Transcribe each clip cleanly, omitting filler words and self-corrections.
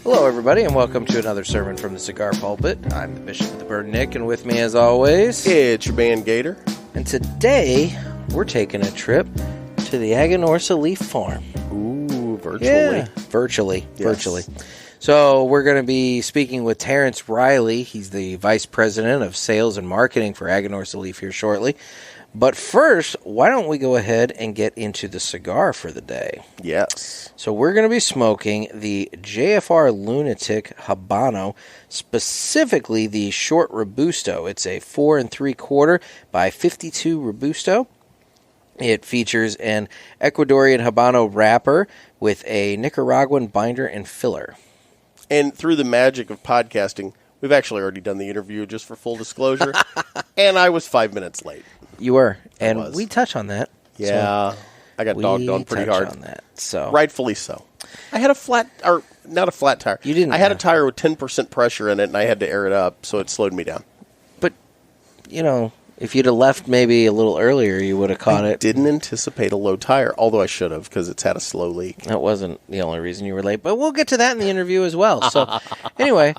Hello, everybody, and welcome to another sermon from the Cigar Pulpit. I'm the Bishop of the Bird, Nick, and with me, as always, it's your man Gator. And today, we're taking a trip to the Aganorsa Leaf Farm. Ooh, virtually. Yeah, virtually. So we're going to be speaking with Terence Reilly. He's the Vice President of Sales and Marketing for Aganorsa Leaf here shortly. But first, why don't we go ahead and get into the cigar for the day? Yes. So we're going to be smoking the JFR Lunatic Habano, specifically the short Robusto. It's a 4 3/4 by 52 Robusto. It features an Ecuadorian Habano wrapper with a Nicaraguan binder and filler. And through the magic of podcasting, we've actually already done the interview, just for full disclosure, and I was 5 minutes late. You were, and we touch on that. Yeah, so I got dogged on pretty hard. On that, so rightfully so. I had a flat, or not a flat tire. You didn't. I had a tire with 10% pressure in it, and I had to air it up, so it slowed me down. But if you'd have left maybe a little earlier, you would have caught it. Didn't anticipate a low tire, although I should have, because it's had a slow leak. That wasn't the only reason you were late, but we'll get to that in the interview as well. So, anyway,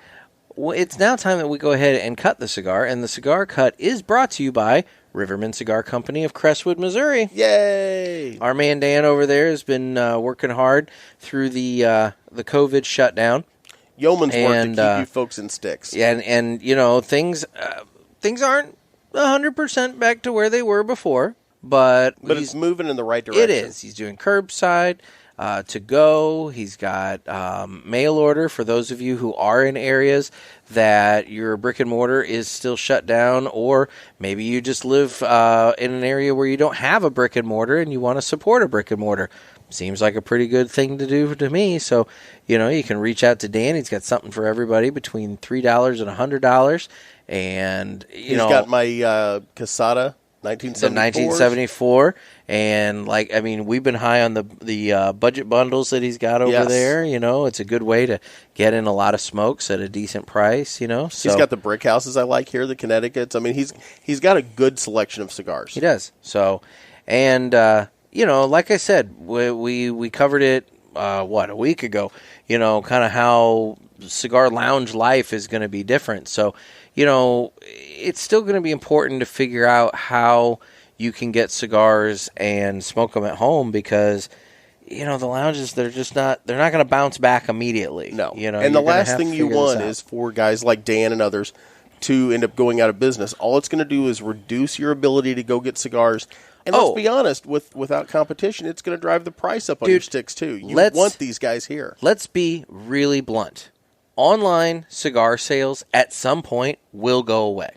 it's now time that we go ahead and cut the cigar, and the cigar cut is brought to you by Riverman Cigar Company of Crestwood, Missouri. Yay! Our man Dan over there has been working hard through the COVID shutdown. Yeoman's work to keep you folks in sticks. Yeah, and things aren't 100% back to where they were before, but it's moving in the right direction. It is. He's doing curbside, to go. He's got mail order for those of you who are in areas that your brick and mortar is still shut down, or maybe you just live in an area where you don't have a brick and mortar and you want to support a brick and mortar. Seems like a pretty good thing to do to me. So, you can reach out to Dan. He's got something for everybody between $3 and $100. And, he's got my Casada 1974. And we've been high on the budget bundles that he's got over there. It's a good way to get in a lot of smokes at a decent price. So, he's got the brick houses I like here, the Connecticut's. He's got a good selection of cigars. He does. So, and like I said, we covered it a week ago. Kind of how cigar lounge life is going to be different. So, it's still going to be important to figure out how you can get cigars and smoke them at home, because, the lounges, they're not going to bounce back immediately. No. And the last thing you want is for guys like Dan and others to end up going out of business. All it's going to do is reduce your ability to go get cigars. And let's be honest, without competition, it's going to drive the price up on your sticks too. You want these guys here. Let's be really blunt. Online cigar sales at some point will go away.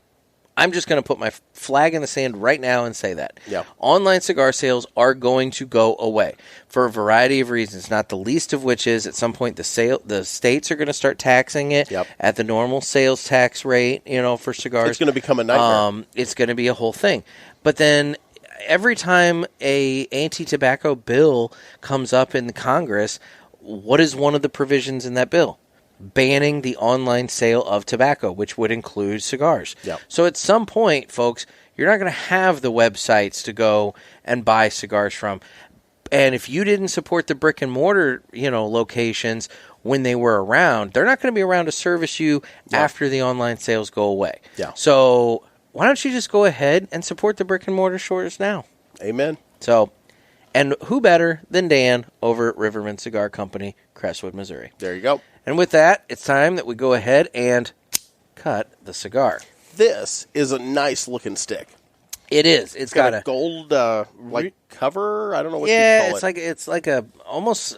I'm just going to put my flag in the sand right now and say that. Yeah. Online cigar sales are going to go away for a variety of reasons, not the least of which is at some point the states are going to start taxing it at the normal sales tax rate, for cigars. It's going to become a nightmare. It's going to be a whole thing. But then every time a anti-tobacco bill comes up in Congress, what is one of the provisions in that bill? Banning the online sale of tobacco, which would include cigars. Yep. So at some point, folks, you're not going to have the websites to go and buy cigars from. And if you didn't support the brick and mortar, locations when they were around, they're not going to be around to service you after the online sales go away. Yeah. So why don't you just go ahead and support the brick and mortar stores now? Amen. So, and who better than Dan over at Riverman Cigar Company, Crestwood, Missouri? There you go. And with that, it's time that we go ahead and cut the cigar. This is a nice looking stick. It is. It's got a gold cover. I don't know what you call it. It's like a almost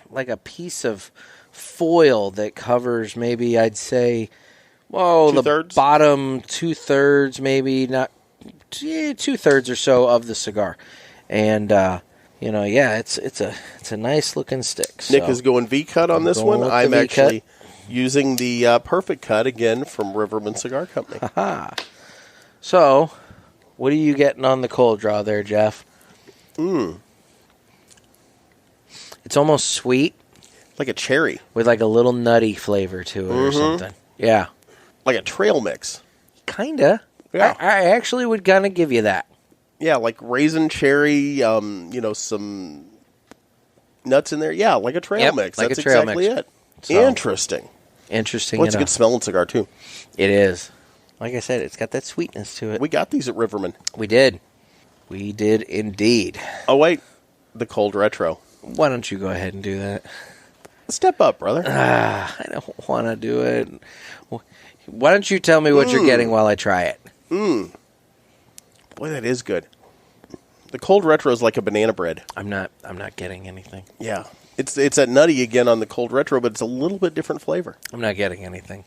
like a piece of foil that covers maybe I'd say the bottom 2/3, maybe not 2/3 or so of the cigar, and it's a nice looking stick. Nick is going V-cut on this one. I'm actually using the perfect cut again from Riverman Cigar Company. So, what are you getting on the cold draw there, Jeff? It's almost sweet, like a cherry, with like a little nutty flavor to it or something. Yeah, like a trail mix. Kinda. Yeah, I actually would kind of give you that. Yeah, like raisin cherry, some nuts in there. Yeah, like a trail mix. Like That's a trail exactly mix. it. So, Interesting. Interesting. Well, it's a good smelling cigar, too. It is. Like I said, it's got that sweetness to it. We got these at Riverman. We did. We did indeed. Oh, wait. The cold retro. Why don't you go ahead and do that? Step up, brother. I don't want to do it. Why don't you tell me what you're getting while I try it? Boy, that is good. The cold retro is like a banana bread. I'm not getting anything. Yeah. It's that nutty again on the cold retro, but it's a little bit different flavor. I'm not getting anything.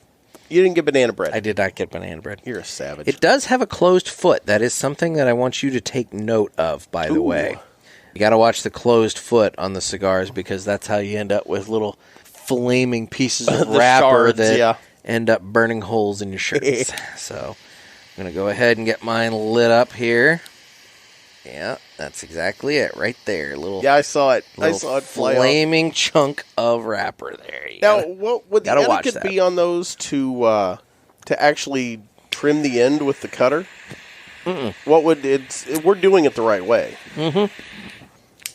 You didn't get banana bread. I did not get banana bread. You're a savage. It does have a closed foot. That is something that I want you to take note of, by the way. You got to watch the closed foot on the cigars because that's how you end up with little flaming pieces of wrapper shards, that end up burning holes in your shirts. So I'm going to go ahead and get mine lit up here. Yeah, that's exactly it right there. I saw it. I saw it fly flaming chunk of wrapper there. What would the etiquette be on those to actually trim the end with the cutter? What would we're doing it the right way.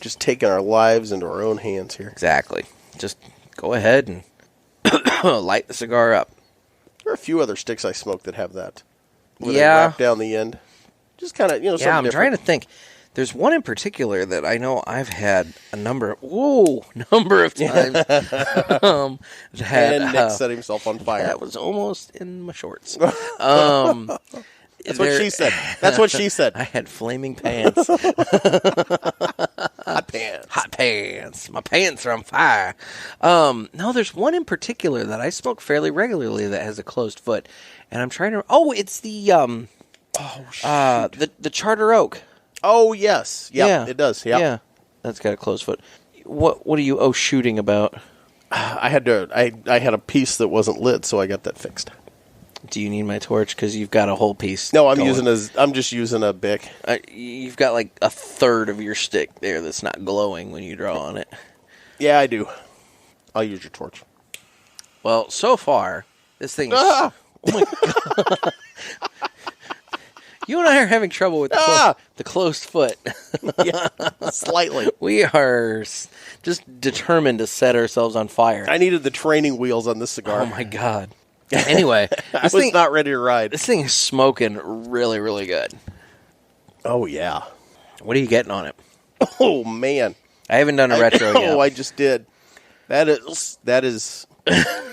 Just taking our lives into our own hands here. Exactly. Just go ahead and light the cigar up. There are a few other sticks I smoke that have that. Where they wrap down the end. Just kind of, something I'm different. trying to think. There's one in particular that I know I've had a number of times. And Nick set himself on fire. That was almost in my shorts. That's what she said. That's what she said. I had flaming pants. Hot pants. Hot pants. My pants are on fire. No, there's one in particular that I smoke fairly regularly that has a closed foot. And I'm trying to... Oh, it's the... the Charter Oak. Oh, yes. Yep, yeah, it does. Yep. Yeah, that's got a closed foot. What are you shooting about? I had a piece that wasn't lit, so I got that fixed. Do you need my torch? Because you've got a whole piece. No, I'm just using a Bic. You've got like a third of your stick there that's not glowing when you draw on it. Yeah, I do. I'll use your torch. Well, so far, this thing is... Oh, my God. You and I are having trouble with the closed foot. Yeah, slightly. We are just determined to set ourselves on fire. I needed the training wheels on this cigar. Oh, my God. Anyway. I was not ready to ride. This thing is smoking really, really good. Oh, yeah. What are you getting on it? Oh, man. I haven't done a retro yet. Oh, I just did. That is...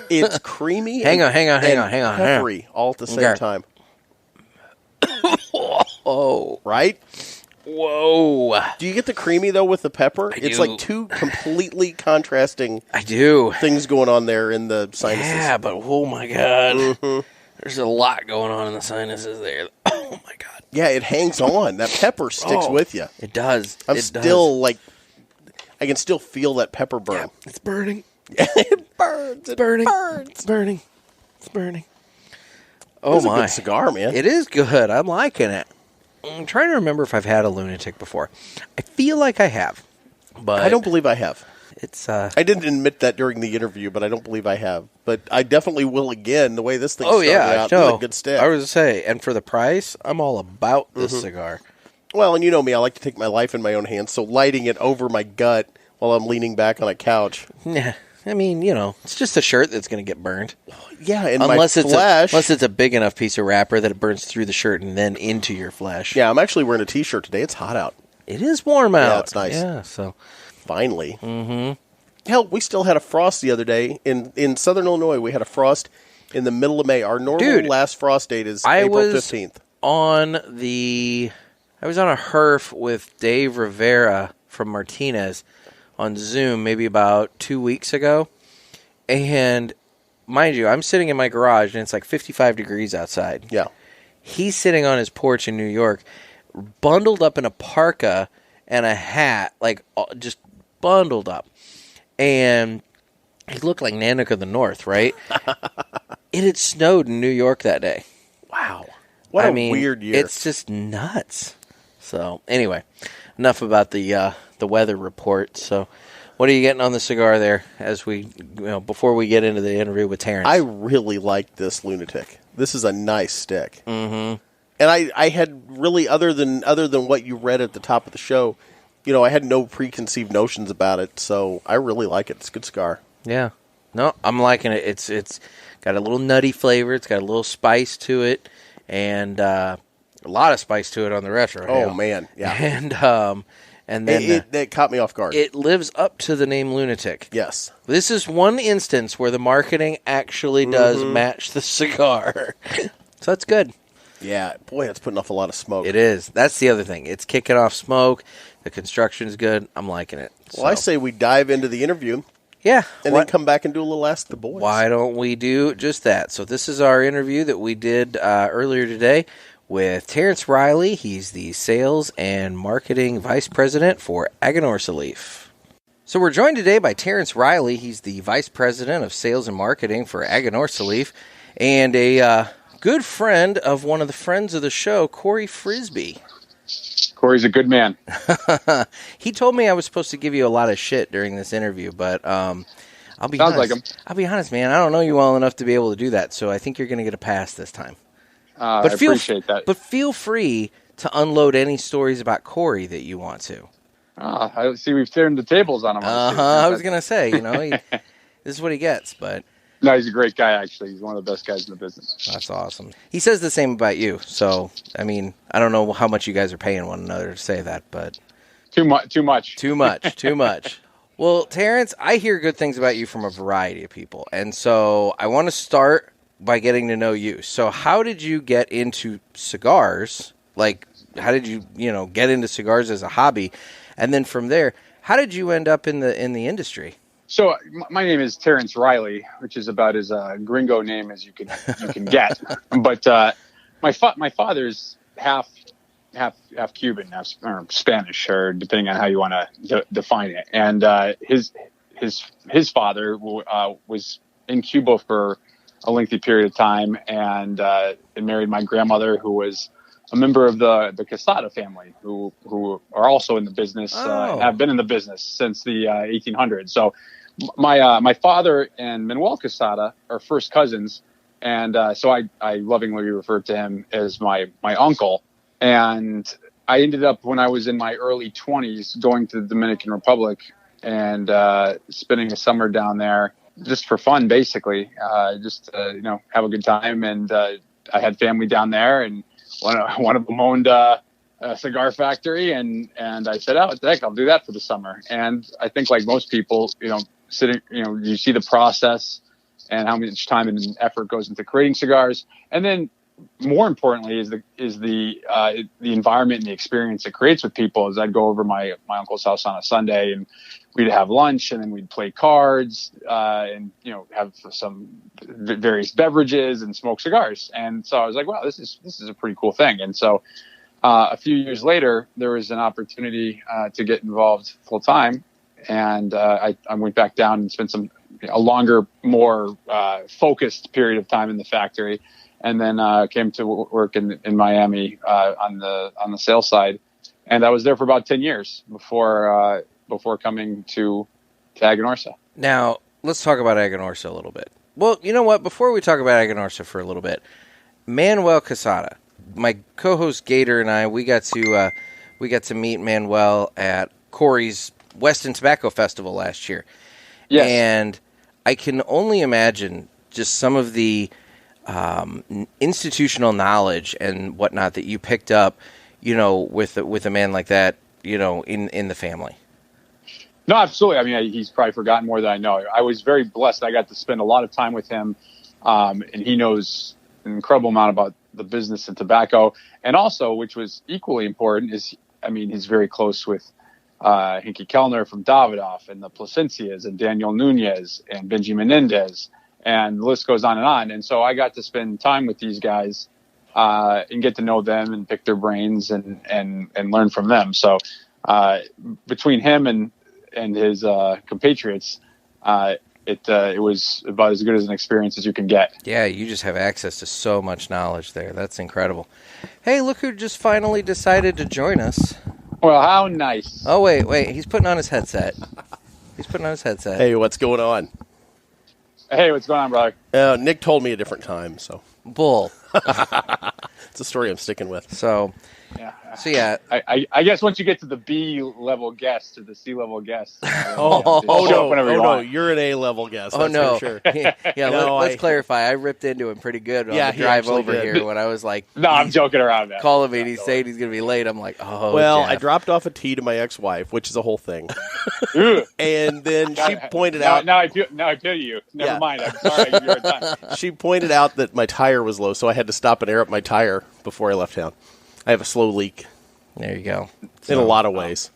It's creamy hang on. Peppery all at the same time. Oh. Right? Whoa. Do you get the creamy, though, with the pepper? It's like two completely contrasting things going on there in the sinuses. Yeah, but oh, my God. Mm-hmm. There's a lot going on in the sinuses there. Oh, my God. Yeah, it hangs on. That pepper sticks with you. It does. I can still feel that pepper burn. Yeah, it's burning. It burns. It's burning. It's burning. It's burning. Oh, my. It's a good cigar, man. It is good. I'm liking it. I'm trying to remember if I've had a Lunatic before. I feel like I have, but I don't believe I have. It's I didn't admit that during the interview, but I don't believe I have. But I definitely will again. The way this thing started out, no. a good stick. I was to say, and for the price, I'm all about this cigar. Well, and you know me, I like to take my life in my own hands. So lighting it over my gut while I'm leaning back on a couch. Yeah. I mean, it's just a shirt that's going to get burned. Yeah, and unless my flesh... Unless it's a big enough piece of wrapper that it burns through the shirt and then into your flesh. Yeah, I'm actually wearing a T-shirt today. It's hot out. It is warm out. Yeah, it's nice. Yeah, so... Finally. Mm-hmm. Hell, we still had a frost the other day. In Southern Illinois, we had a frost in the middle of May. Our normal last frost date is April 15th. I was on a herf with Dave Rivera from Martinez on Zoom maybe about 2 weeks ago. And mind you, I'm sitting in my garage and it's like 55 degrees outside. Yeah. He's sitting on his porch in New York, bundled up in a parka and a hat, like just bundled up. And he looked like Nanook of the North, right? It had snowed in New York that day. Wow. What a weird year. It's just nuts. So, anyway, enough about the weather report. So, what are you getting on the cigar there as before we get into the interview with Terence? I really like this Lunatic. This is a nice stick. Mm-hmm. And I had really, other than what you read at the top of the show, I had no preconceived notions about it. So I really like it. It's a good cigar. Yeah. No, I'm liking it. It's got a little nutty flavor. It's got a little spice to it, and a lot of spice to it on the retro. Oh man, yeah. And then it caught me off guard. It lives up to the name Lunatic. Yes. This is one instance where the marketing actually does match the cigar. So that's good. Yeah, boy, it's putting off a lot of smoke. It is. That's the other thing. It's kicking off smoke. The construction is good. I'm liking it. Well, I say we dive into the interview. Yeah. And then come back and do a little Ask the Boys. Why don't we do just that? So this is our interview that we did earlier today with Terence Reilly. He's the Sales and Marketing Vice President for Aganorsa Leaf. So we're joined today by Terence Reilly. He's the Vice President of Sales and Marketing for Aganorsa Leaf, and a good friend of one of the friends of the show, Corey Frisbee. Corey's a good man. He told me I was supposed to give you a lot of shit during this interview, but I'll be Sounds honest. like him. I'll be honest, man. I don't know you well enough to be able to do that, so I think you're going to get a pass this time. I appreciate that. But feel free to unload any stories about Corey that you want to. I see we've turned the tables on him. I was going to say, this is what he gets, but... No, he's a great guy, actually. He's one of the best guys in the business. That's awesome. He says the same about you, so, I mean, I don't know how much you guys are paying one another to say that, but... Too much. Too much. Well, Terence, I hear good things about you from a variety of people, and so I want to start by getting to know you. So how did you get into cigars? Like, how did you, get into cigars as a hobby? And then from there, how did you end up in the industry? So my name is Terence Reilly, which is about as gringo name as you can get. But my father's half Cuban, or Spanish, or depending on how you want to define it. And his father was in Cuba for a lengthy period of time, and married my grandmother, who was a member of the Quesada family, who are also in the business, have been in the business since the 1800s. So my father and Manuel Quesada are first cousins, and so I lovingly refer to him as my uncle. And I ended up, when I was in my early 20s, going to the Dominican Republic and spending a summer down there just for fun, basically, just have a good time. And I had family down there, and one of them owned a cigar factory, and I said, "Oh, what the heck, I'll do that for the summer." And I think, like most people, sitting, you see the process and how much time and effort goes into creating cigars, and then more importantly is the environment and the experience it creates with people. As I'd go over my uncle's house on a Sunday, and we'd have lunch, and then we'd play cards, and have some various beverages and smoke cigars. And so I was like, wow, this is a pretty cool thing. And so a few years later, there was an opportunity to get involved full time, and I went back down and spent a longer, more focused period of time in the factory. And then came to work in Miami on the sales side, and I was there for about 10 years before coming to Aganorsa. Now let's talk about Aganorsa a little bit. Well, you know what? Before we talk about Aganorsa for a little bit, Manuel Quesada, my co-host Gator, and I, we got to meet Manuel at Corey's Weston Tobacco Festival last year. Yes. And I can only imagine just some of the institutional knowledge and whatnot that you picked up, with a man like that, in the family. No, absolutely. I mean, he's probably forgotten more than I know. I was very blessed. I got to spend a lot of time with him, and he knows an incredible amount about the business and tobacco. And also, which was equally important, he's very close with Hinky Kellner from Davidoff, and the Placencias, and Daniel Nunez, and Benji Menendez, and the list goes on. And so I got to spend time with these guys and get to know them and pick their brains and learn from them. So between him and his compatriots, it was about as good as an experience as you can get. Yeah, you just have access to so much knowledge there. That's incredible. Hey, look who just finally decided to join us. Well, how nice. Oh, wait. He's putting on his headset. Hey, what's going on? Hey, what's going on, brother? Nick told me a different time, so. Bull. It's a story I'm sticking with. So, Yeah. So yeah, I guess once you get to the B level guest or the C level guest, no, you're an A level guest. Oh that's no, for sure. yeah. Let's clarify. I ripped into him pretty good on the drive over here when I was like, "No, I'm joking around." Man. Calling me, and he's saying he's going to be late. I'm like, oh. Well, Jeff. I dropped off a tea to my ex-wife, which is a whole thing, and then she pointed out. Now I feel you. Never mind. I'm sorry. I give you a hard time. She pointed out that my tire was low, so I had to stop and air up my tire before I left town. I have a slow leak. There you go. In a lot of ways.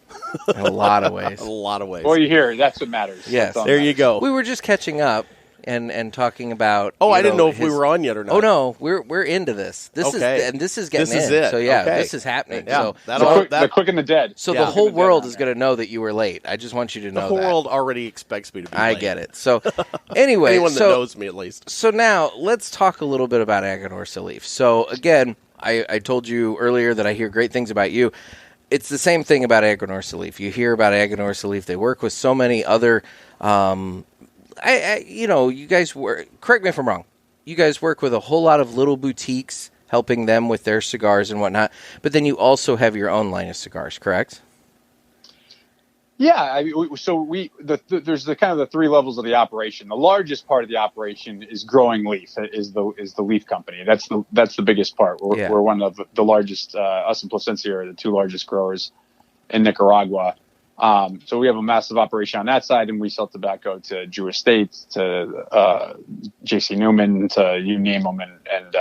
In a lot of ways. A lot of ways. Well, you hear. That's what matters. Yes. There you go. We were just catching up and talking about. I didn't know if we were on yet or not. Oh no, we're into this. This is getting this is in. it. So yeah, okay. this is happening. Yeah. So the quick and the dead. So the whole world is going to know that you were late. I just want you to know the whole that. world already expects me to be late. I get it. So anyway, anyone that knows me at least. So now let's talk a little bit about Aganorsa Leaf. So again, I told you earlier that I hear great things about you. It's the same thing about Aganorsa Leaf. You hear about Aganorsa Leaf. They work with so many other. You guys work. Correct me if I'm wrong. You guys work with a whole lot of little boutiques, helping them with their cigars and whatnot. But then you also have your own line of cigars, correct? Yeah, there's the kind of the three levels of the operation. The largest part of the operation is growing leaf. Is the leaf company. That's the biggest part. We're one of the largest. Us and Placencia are the two largest growers in Nicaragua. So we have a massive operation on that side, and we sell tobacco to Jewish Estates, to J.C. Newman, to you name them, and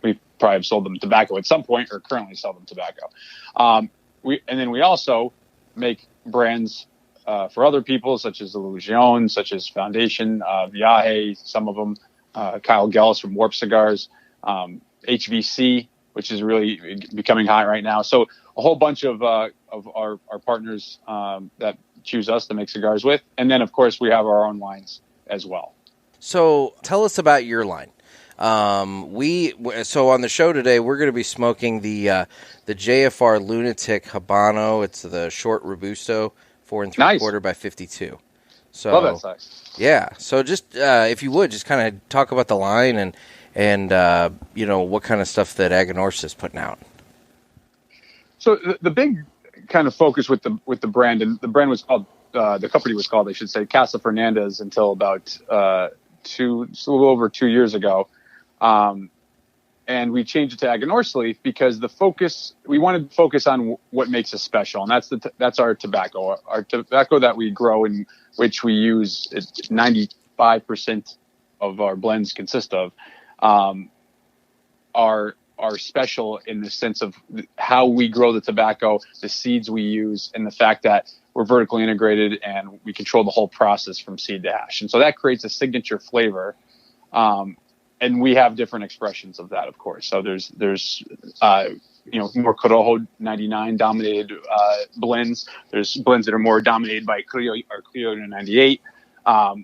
we probably have sold them tobacco at some point, or currently sell them tobacco. We also make brands for other people, such as the Legion, such as Foundation, Viaje, some of them, Kyle Gellis from Warp Cigars, HVC, which is really becoming hot right now. So a whole bunch of our partners that choose us to make cigars with. And then, of course, we have our own lines as well. So tell us about your line. So on the show today, we're going to be smoking the JFR Lunatic Habano. It's the short Robusto, 4 3/4 by 52. So love that size. Yeah. So just if you would just kind of talk about the line and what kind of stuff that Aganorsa is putting out. So the big kind of focus with the brand, and the brand was called the company was called, I should say, Casa Fernandez until about a little over 2 years ago. And we changed it to Aganorsa Leaf because we wanted to focus on what makes us special. And that's our tobacco. Our tobacco that we grow and which we use, 95% of our blends consist of, are special in the sense of how we grow the tobacco, the seeds we use, and the fact that we're vertically integrated and we control the whole process from seed to hash. And so that creates a signature flavor. And we have different expressions of that, of course. So there's more Corojo 99 dominated blends. There's blends that are more dominated by Criollo 98.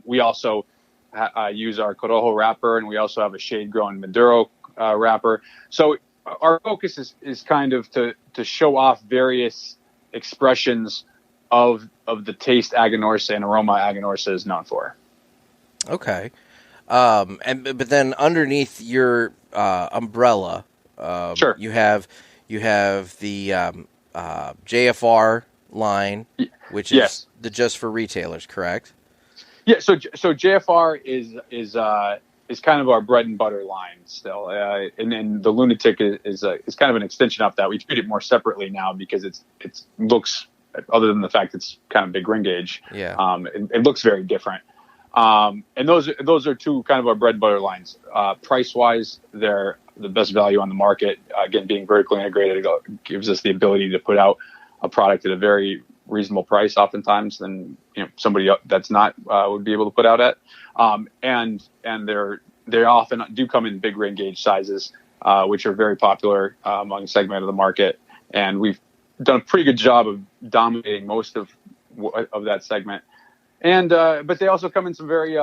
We also use our Corojo wrapper, and we also have a shade-grown Maduro wrapper. So our focus is kind of to show off various expressions of the taste Aganorsa and aroma Aganorsa is known for. Okay. But then underneath your umbrella, sure, you have the JFR line, which is the just for retailers, correct? Yeah. So JFR is kind of our bread and butter line still, and then the Lunatic is kind of an extension of that. We treat it more separately now because it looks, other than the fact it's kind of big ring gauge, it looks very different. And those are two kind of our bread and butter lines. Price wise, they're the best value on the market. Again, being vertically integrated gives us the ability to put out a product at a very reasonable price, oftentimes than somebody that's not would be able to put out at. And they often do come in big ring gauge sizes, which are very popular among a segment of the market. And we've done a pretty good job of dominating most of that segment. And but they also come in some very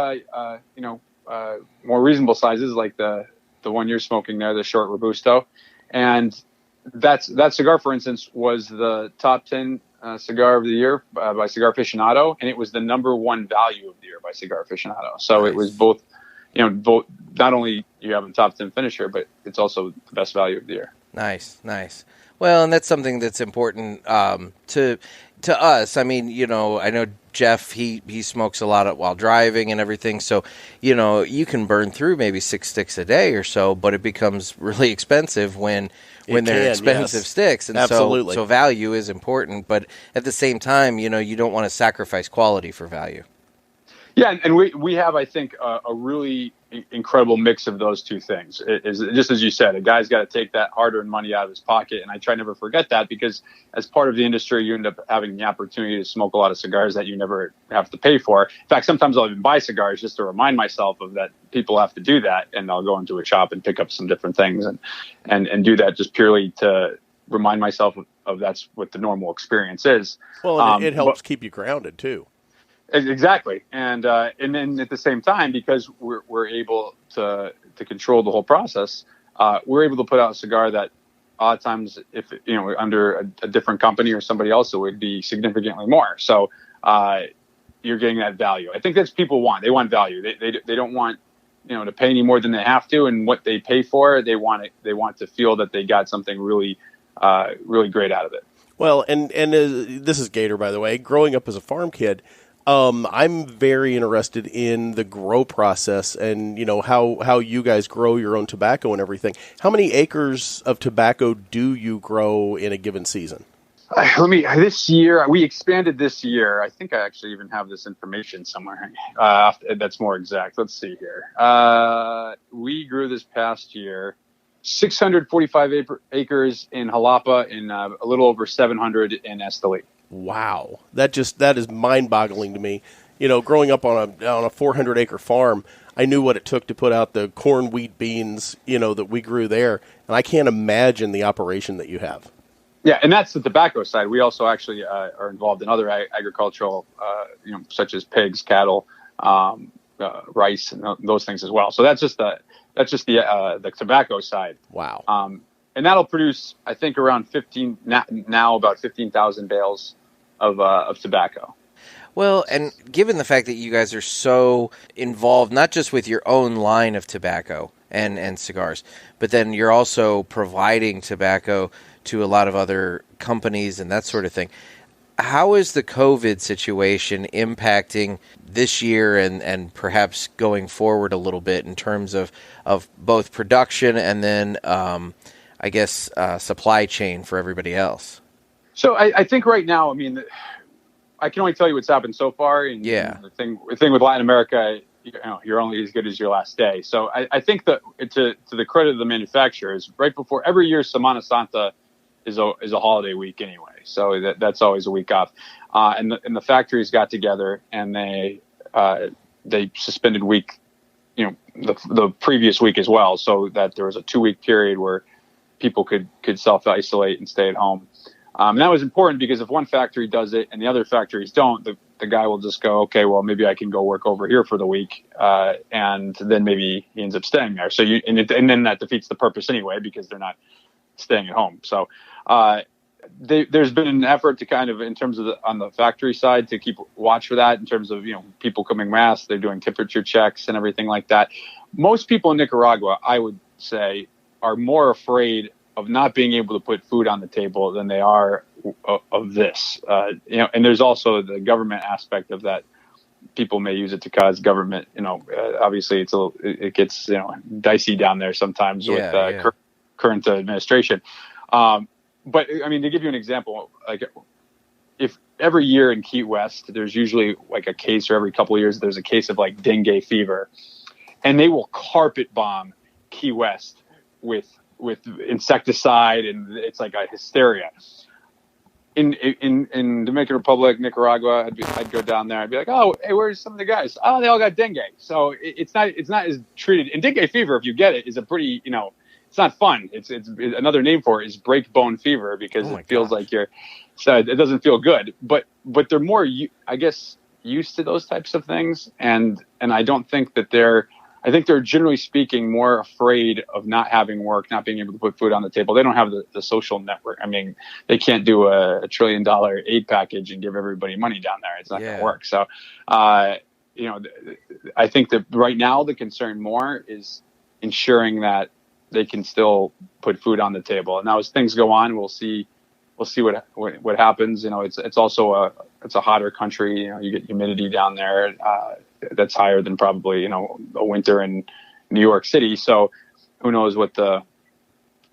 more reasonable sizes, like the one you're smoking there, the short Robusto. And that cigar, for instance, was the top 10 cigar of the year by Cigar Aficionado, and it was the number one value of the year by Cigar Aficionado. So It was both not only you have a top 10 finisher, but it's also the best value of the year. Nice. Well, and that's something that's important to us. I mean, I know Jeff, he smokes a lot while driving and everything. So, you can burn through maybe 6 sticks a day or so, but it becomes really expensive when they're expensive sticks. And absolutely. So value is important. But at the same time, you don't want to sacrifice quality for value. Yeah, and we have, I think, a really incredible mix of those two things. It is just as you said, a guy's got to take that hard-earned money out of his pocket, and I try never forget that, because as part of the industry, you end up having the opportunity to smoke a lot of cigars that you never have to pay for. In fact, sometimes I'll even buy cigars just to remind myself of that. People have to do that, and I'll go into a shop and pick up some different things and do that just purely to remind myself of that's what the normal experience is. Well, it helps keep you grounded too. Exactly, and then at the same time, because we're able to control the whole process, we're able to put out a cigar that a lot of times, if under a different company or somebody else, it would be significantly more. So you're getting that value. I think that's people want. They want value. They don't want to pay any more than they have to, and what they pay for, they want to feel that they got something really really great out of it. Well, and this is Gator, by the way. Growing up as a farm kid, I'm very interested in the grow process and, how you guys grow your own tobacco and everything. How many acres of tobacco do you grow in a given season? This year, we expanded this year. I think I actually even have this information somewhere that's more exact. Let's see here. We grew this past year 645 acres in Jalapa and a little over 700 in Esteli. Wow, that is mind-boggling to me. Growing up on a 400-acre farm, I knew what it took to put out the corn, wheat, beans, that we grew there, and I can't imagine the operation that you have. Yeah, and that's the tobacco side. We also actually are involved in other agricultural, such as pigs, cattle, rice, and those things as well. So that's just the tobacco side. Wow. And that'll produce, I think, around about 15,000 bales of tobacco. Well, and given the fact that you guys are so involved, not just with your own line of tobacco and cigars, but then you're also providing tobacco to a lot of other companies and that sort of thing. How is the COVID situation impacting this year and perhaps going forward a little bit in terms of both production and then, supply chain for everybody else? So I think right now, I can only tell you what's happened so far. And the thing with Latin America, you're only as good as your last day. So I think that to the credit of the manufacturers, right before every year, Semana Santa is a holiday week anyway. So that's always a week off. And the factories got together and they suspended week, the previous week as well. So that there was a 2-week period where people could self-isolate and stay at home. And that was important because if one factory does it and the other factories don't, the guy will just go, okay, well, maybe I can go work over here for the week. And then maybe he ends up staying there. So and then that defeats the purpose anyway, because they're not staying at home. So there's been an effort to kind of, in terms of on the factory side, to keep watch for that in terms of, people coming masked, they're doing temperature checks and everything like that. Most people in Nicaragua, I would say, are more afraid of not being able to put food on the table than they are of this. And there's also the government aspect of that. People may use it to cause government, obviously it gets, dicey down there sometimes with current administration. But to give you an example, like if every year in Key West, there's usually like a case, or every couple of years, there's a case of like dengue fever, and they will carpet bomb Key West with insecticide, and it's like a hysteria. In Dominican Republic, Nicaragua, I'd go down there. I'd be like, oh, hey, where's some of the guys? Oh, they all got dengue. So it's not as treated. And dengue fever, if you get it, is a pretty, it's not fun. It's another name for it is break bone fever, because it feels like it doesn't feel good. But they're more, I guess, used to those types of things, and I don't think that I think they're generally speaking more afraid of not having work, not being able to put food on the table. They don't have the social network. They can't do a $1 trillion aid package and give everybody money down there. It's not going to work. So, I think that right now the concern more is ensuring that they can still put food on the table. And now as things go on, we'll see what happens. It's also it's a hotter country. You get humidity down there that's higher than probably a winter in New York City. So who knows what the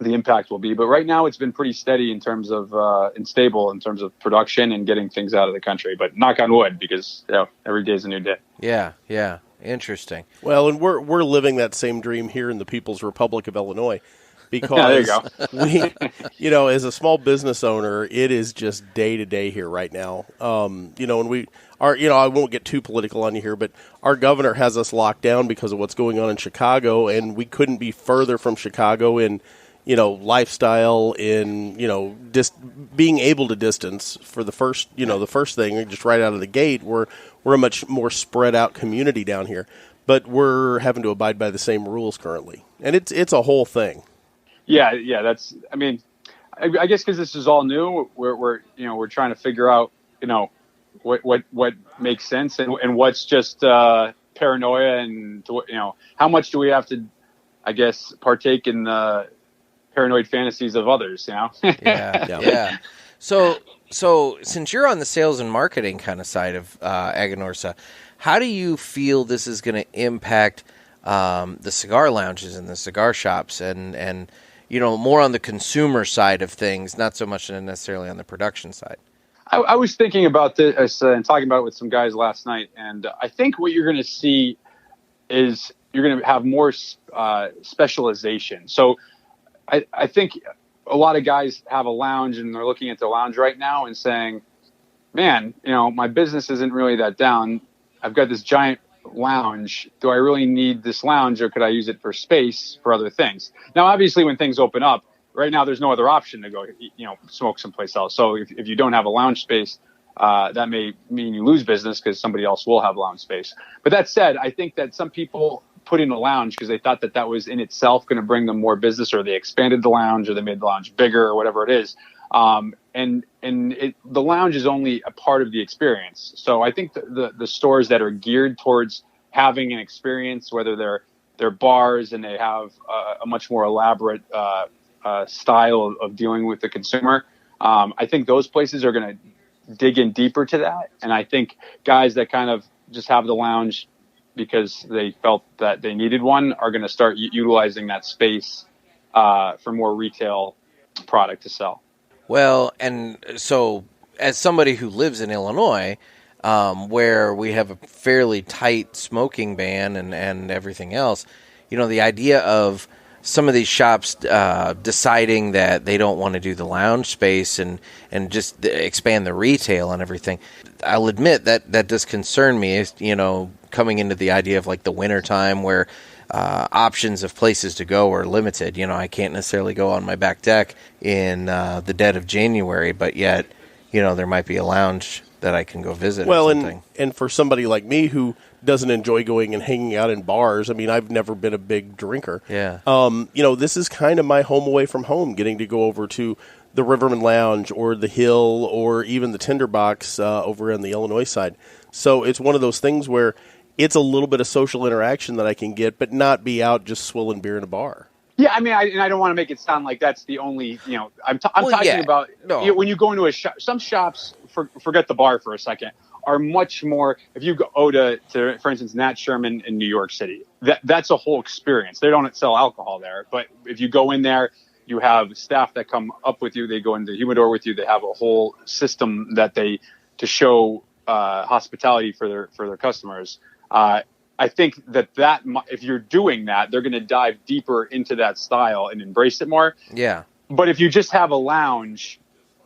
impact will be. But right now it's been pretty steady in terms of and stable in terms of production and getting things out of the country. But knock on wood, because every day is a new day. Yeah. Interesting. Well, and we're living that same dream here in the People's Republic of Illinois, because there you go. we, as a small business owner, it is just day to day here right now. And we are, I won't get too political on you here, but our governor has us locked down because of what's going on in Chicago, and we couldn't be further from Chicago in, lifestyle, in, being able to distance for the first thing, just right out of the gate. We're a much more spread out community down here, but we're having to abide by the same rules currently, and it's a whole thing. Yeah. That's, I guess because this is all new, we're trying to figure out, what makes sense and what's just paranoia, and how much do we have to, I guess, partake in the paranoid fantasies of others, Yeah. So since you're on the sales and marketing kind of side of Aganorsa, how do you feel this is going to impact the cigar lounges and the cigar shops, and more on the consumer side of things, not so much necessarily on the production side? I was thinking about this and talking about it with some guys last night, and I think what you're going to see is you're going to have more specialization. So I think a lot of guys have a lounge, and they're looking at the lounge right now and saying, man, my business isn't really that down. I've got this giant lounge. Do I really need this lounge, or could I use it for space for other things? Now, obviously, when things open up, right now there's no other option to go, smoke someplace else. So if you don't have a lounge space, that may mean you lose business because somebody else will have lounge space. But that said, I think that some people put in a lounge because they thought that was in itself going to bring them more business, or they expanded the lounge, or they made the lounge bigger, or whatever it is. The lounge is only a part of the experience. So I think the stores that are geared towards having an experience, whether they're bars and they have a much more elaborate style of dealing with the consumer, I think those places are going to dig in deeper to that. And I think guys that kind of just have the lounge because they felt that they needed one are going to start utilizing that space for more retail product to sell. Well, and so as somebody who lives in Illinois, where we have a fairly tight smoking ban and everything else, the idea of some of these shops deciding that they don't want to do the lounge space and just expand the retail and everything, I'll admit that does concern me, coming into the idea of like the winter time where options of places to go are limited. I can't necessarily go on my back deck in the dead of January, but yet, there might be a lounge that I can go visit. Well, or something. And for somebody like me who doesn't enjoy going and hanging out in bars, I've never been a big drinker. Yeah. This is kind of my home away from home, getting to go over to the Riverman Lounge or the Hill or even the Tinderbox over on the Illinois side. So it's one of those things where it's a little bit of social interaction that I can get, but not be out just swilling beer in a bar. Yeah, I don't want to make it sound like that's the only, I'm talking about when you go into a shop. Some shops, forget the bar for a second, are much more. If you go to for instance, Nat Sherman in New York City, that's a whole experience. They don't sell alcohol there, but if you go in there, you have staff that come up with you. They go into the humidor with you. They have a whole system to show hospitality for their customers. I think that if you're doing that, they're going to dive deeper into that style and embrace it more. Yeah. But if you just have a lounge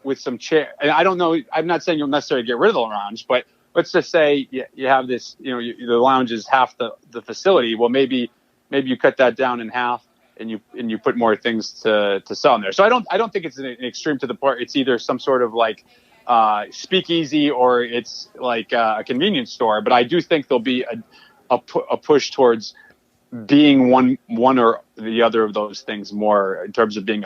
with some chair, and I don't know, I'm not saying you'll necessarily get rid of the lounge, but let's just say you have this, the lounge is half the facility. Well, maybe you cut that down in half and you put more things to sell in there. So I don't think it's an extreme to the part. It's either some sort of like speakeasy or it's like a convenience store. But I do think there'll be a push towards being one or the other of those things more in terms of being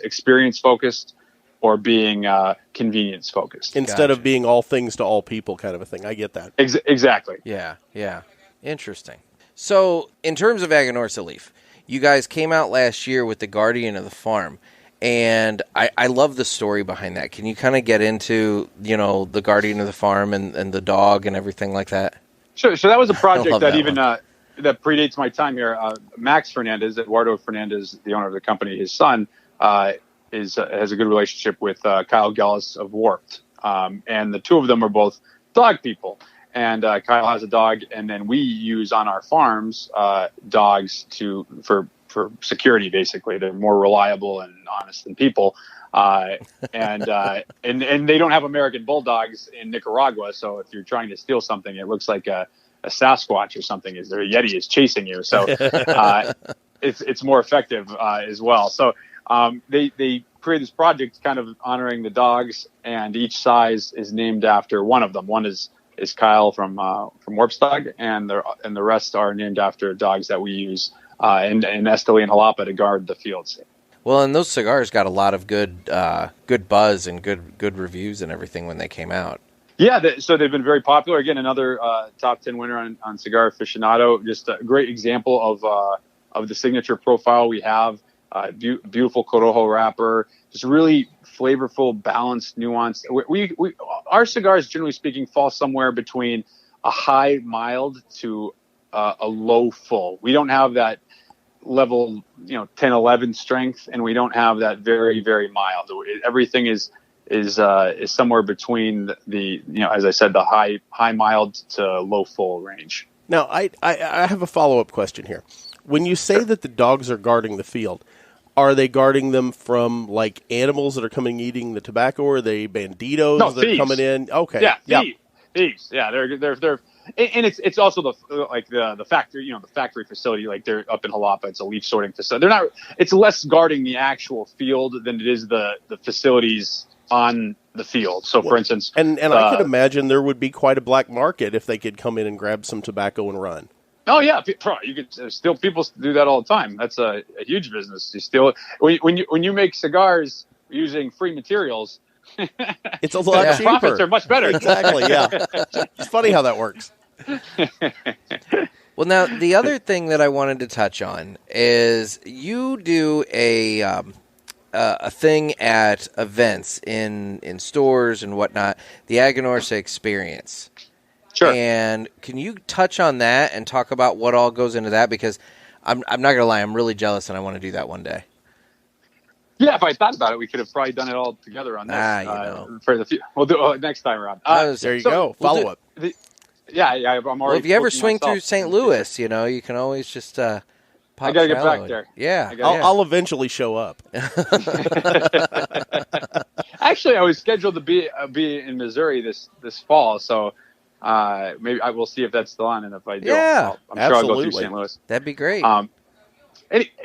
experience focused or being convenience focused instead of being all things to all people kind of a thing. I get that. Exactly. Yeah. Interesting. So in terms of Aganorsa Leaf, you guys came out last year with the Guardian of the Farm. And I love the story behind that. Can you kind of get into, the Guardian of the Farm and the dog and everything like that? Sure. So that was a project that predates my time here. Max Fernandez, Eduardo Fernandez, the owner of the company, his son, has a good relationship with Kyle Gillis of Warped. And the two of them are both dog people. And Kyle has a dog, and then we use on our farms dogs for security. Basically, they're more reliable and honest than people, and they don't have American bulldogs in Nicaragua. So if you're trying to steal something, it looks like a Sasquatch or something. Is there a Yeti is chasing you? So it's more effective as well. So they created this project kind of honoring the dogs, and each size is named after one of them. One is Kyle from Warp's dog, and the rest are named after dogs that we use in Esteli and Jalapa to guard the fields. Well, and those cigars got a lot of good buzz and good reviews and everything when they came out. Yeah, so they've been very popular. Again, another top 10 winner on Cigar Aficionado. Just a great example of the signature profile we have. Beautiful Corojo wrapper, just really flavorful, balanced, nuanced. Our cigars, generally speaking, fall somewhere between a high mild to a low full. We don't have that level, 10, 11 strength, and we don't have that very, very mild. Everything is somewhere between the as I said, the high mild to low full range. Now, I have a follow-up question here. When you say that the dogs are guarding the field, are they guarding them from like animals that are coming eating the tobacco, or are they banditos that are coming in? Okay, yeah, thieves. Yeah, they're and it's also the factory, the factory facility. Like they're up in Jalapa, it's a leaf sorting facility. They're not. It's less guarding the actual field than it is the facilities on the field. So, for instance, and I could imagine there would be quite a black market if they could come in and grab some tobacco and run. Oh yeah, you could still, people do that all the time. That's a huge business. You still when you make cigars using free materials, it's a lot cheaper. Profits are much better. Exactly. Yeah, it's funny how that works. Well, now the other thing that I wanted to touch on is you do a thing at events in stores and whatnot, the Aganorsa experience. Sure. And can you touch on that and talk about what all goes into that? Because I'm not going to lie, I'm really jealous and I want to do that one day. Yeah, if I thought about it, we could have probably done it all together on this. For the we'll do it next time around. There you go. Follow up. I'm already. Well, if you ever swing through St. Louis, you can always just pop. I got to get back there. Yeah, I'll eventually show up. Actually, I was scheduled to be in Missouri this fall, so maybe I will see if that's still on, and if I do, I'm sure I'll go through St. Louis. That'd be great.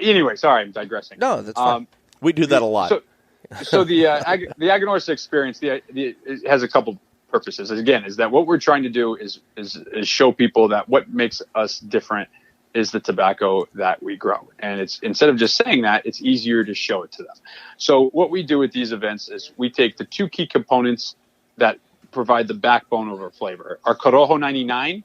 Anyway, sorry, I'm digressing. No, that's fine. We do that a lot. So the Aganorsa experience it has a couple purposes. Again, is that what we're trying to do is show people that what makes us different is the tobacco that we grow. And it's, instead of just saying that, it's easier to show it to them. So what we do at these events is we take the two key components that provide the backbone of our flavor. Our Corojo 99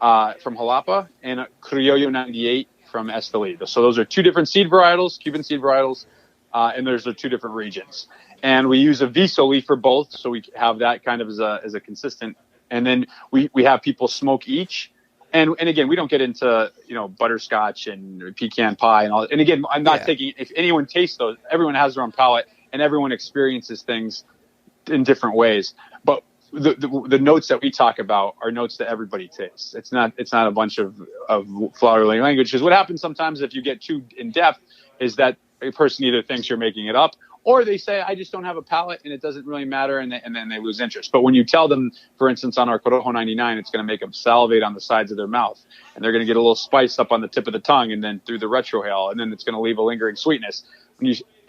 from Jalapa and a Criollo 98 from Esteli. So those are two different seed varietals, Cuban seed varietals, and those are two different regions. And we use a Viso leaf for both, so we have that kind of as a consistent. And then we have people smoke each. And again, we don't get into, butterscotch and pecan pie and all. And again, I'm not taking, if anyone tastes those, everyone has their own palate and everyone experiences things in different ways. But the notes that we talk about are notes that everybody tastes. It's not a bunch of flowery language. Because what happens sometimes if you get too in depth is that a person either thinks you're making it up, or they say, I just don't have a palate and it doesn't really matter, and then they lose interest. But when you tell them, for instance, on our Corojo 99, it's going to make them salivate on the sides of their mouth, and they're going to get a little spice up on the tip of the tongue and then through the retrohale, and then it's going to leave a lingering sweetness.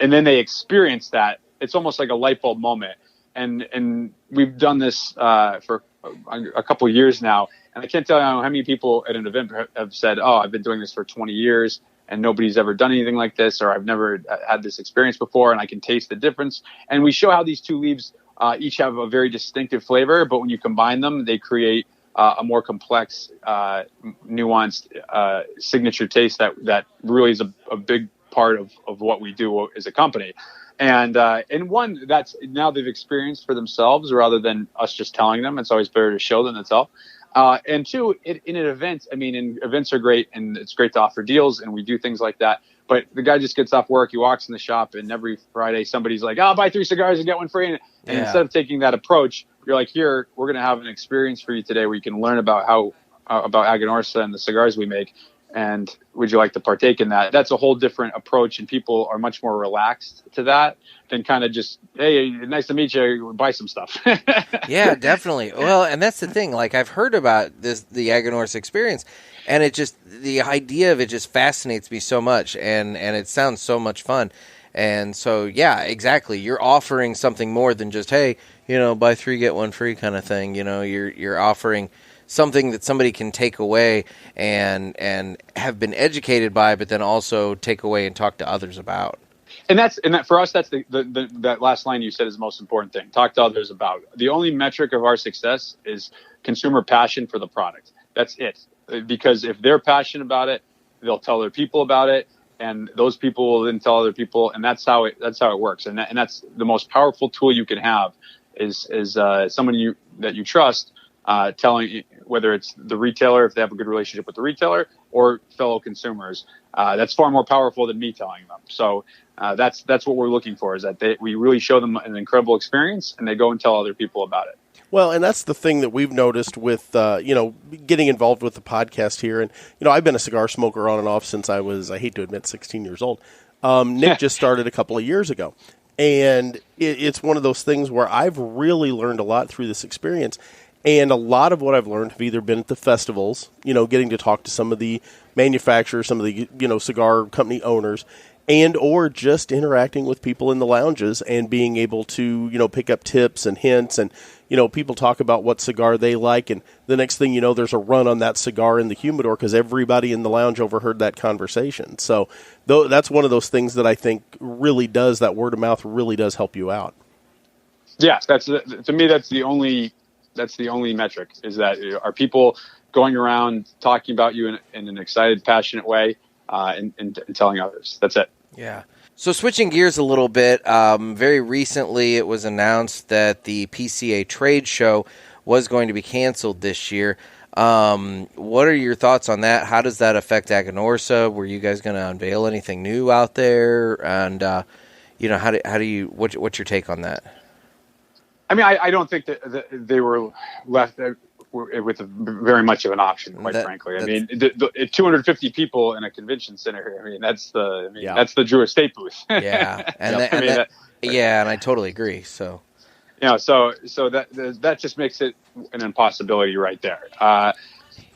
And then they experience that. It's almost like a light bulb moment. And we've done this for a couple of years now, and I can't tell you how many people at an event have said, oh, I've been doing this for 20 years, and nobody's ever done anything like this, or I've never had this experience before, and I can taste the difference. And we show how these two leaves each have a very distinctive flavor, but when you combine them, they create a more complex, nuanced signature taste that really is a big part of what we do as a company. And one that's now they've experienced for themselves rather than us just telling them. It's always better to show than to tell. And two, in an event, events are great, and it's great to offer deals, and we do things like that. But the guy just gets off work, he walks in the shop, and every Friday somebody's like, "I'll buy 3 cigars and get one free." And instead of taking that approach, you're like, "Here, we're going to have an experience for you today where you can learn about about Aganorsa and the cigars we make. And would you like to partake in that?" That's a whole different approach, and people are much more relaxed to that than kind of just, "Hey, nice to meet you, buy some stuff." Yeah, definitely. Well, and that's the thing. Like, I've heard about the Aganorsa experience, and the idea of it just fascinates me so much, and it sounds so much fun. And so, yeah, exactly. You're offering something more than just, hey, buy 3, get 1 free kind of thing. You're offering something that somebody can take away and have been educated by, but then also take away and talk to others about. And that for us, that's that last line you said is the most important thing. Talk to others about. The only metric of our success is consumer passion for the product. That's it. Because if they're passionate about it, they'll tell their people about it, and those people will then tell other people, and that's how it works. And that's the most powerful tool you can have is someone that you trust telling, whether it's the retailer, if they have a good relationship with the retailer, or fellow consumers. That's far more powerful than me telling them. So that's what we're looking for, is that we really show them an incredible experience, and they go and tell other people about it. Well, and that's the thing that we've noticed with, getting involved with the podcast here. And, I've been a cigar smoker on and off since I was, I hate to admit, 16 years old. Nick just started a couple of years ago. And it's one of those things where I've really learned a lot through this experience. And a lot of what I've learned have either been at the festivals, getting to talk to some of the manufacturers, some of the, cigar company owners, and or just interacting with people in the lounges and being able to, pick up tips and hints. And, people talk about what cigar they like. And the next thing you know, there's a run on that cigar in the humidor because everybody in the lounge overheard that conversation. So that's one of those things that I think really does, that word of mouth really does help you out. Yeah, to me, that's the only metric, is that are people going around talking about you in an excited, passionate way, and telling others. That's it. Yeah. So switching gears a little bit, very recently it was announced that the PCA trade show was going to be canceled this year. What are your thoughts on that? How does that affect Aganorsa? Were you guys going to unveil anything new out there? And, what's your take on that? I don't think that they were left with very much of an option, quite frankly. 250 people in a convention center. That's the Drew Estate booth. Yeah, and I totally agree. So, so that just makes it an impossibility right there.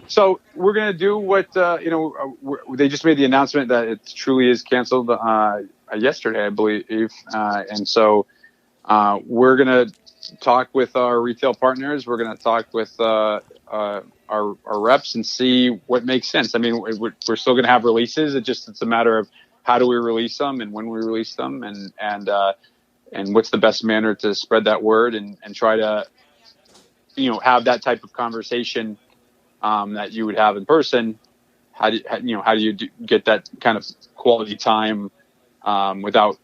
So we're gonna do what they just made the announcement that it truly is canceled yesterday, I believe, and so we're gonna talk with our retail partners. We're going to talk with our reps and see what makes sense. We're still going to have releases. It's a matter of how do we release them and when we release them, and what's the best manner to spread that word and try to have that type of conversation that you would have in person. How do you get that kind of quality time without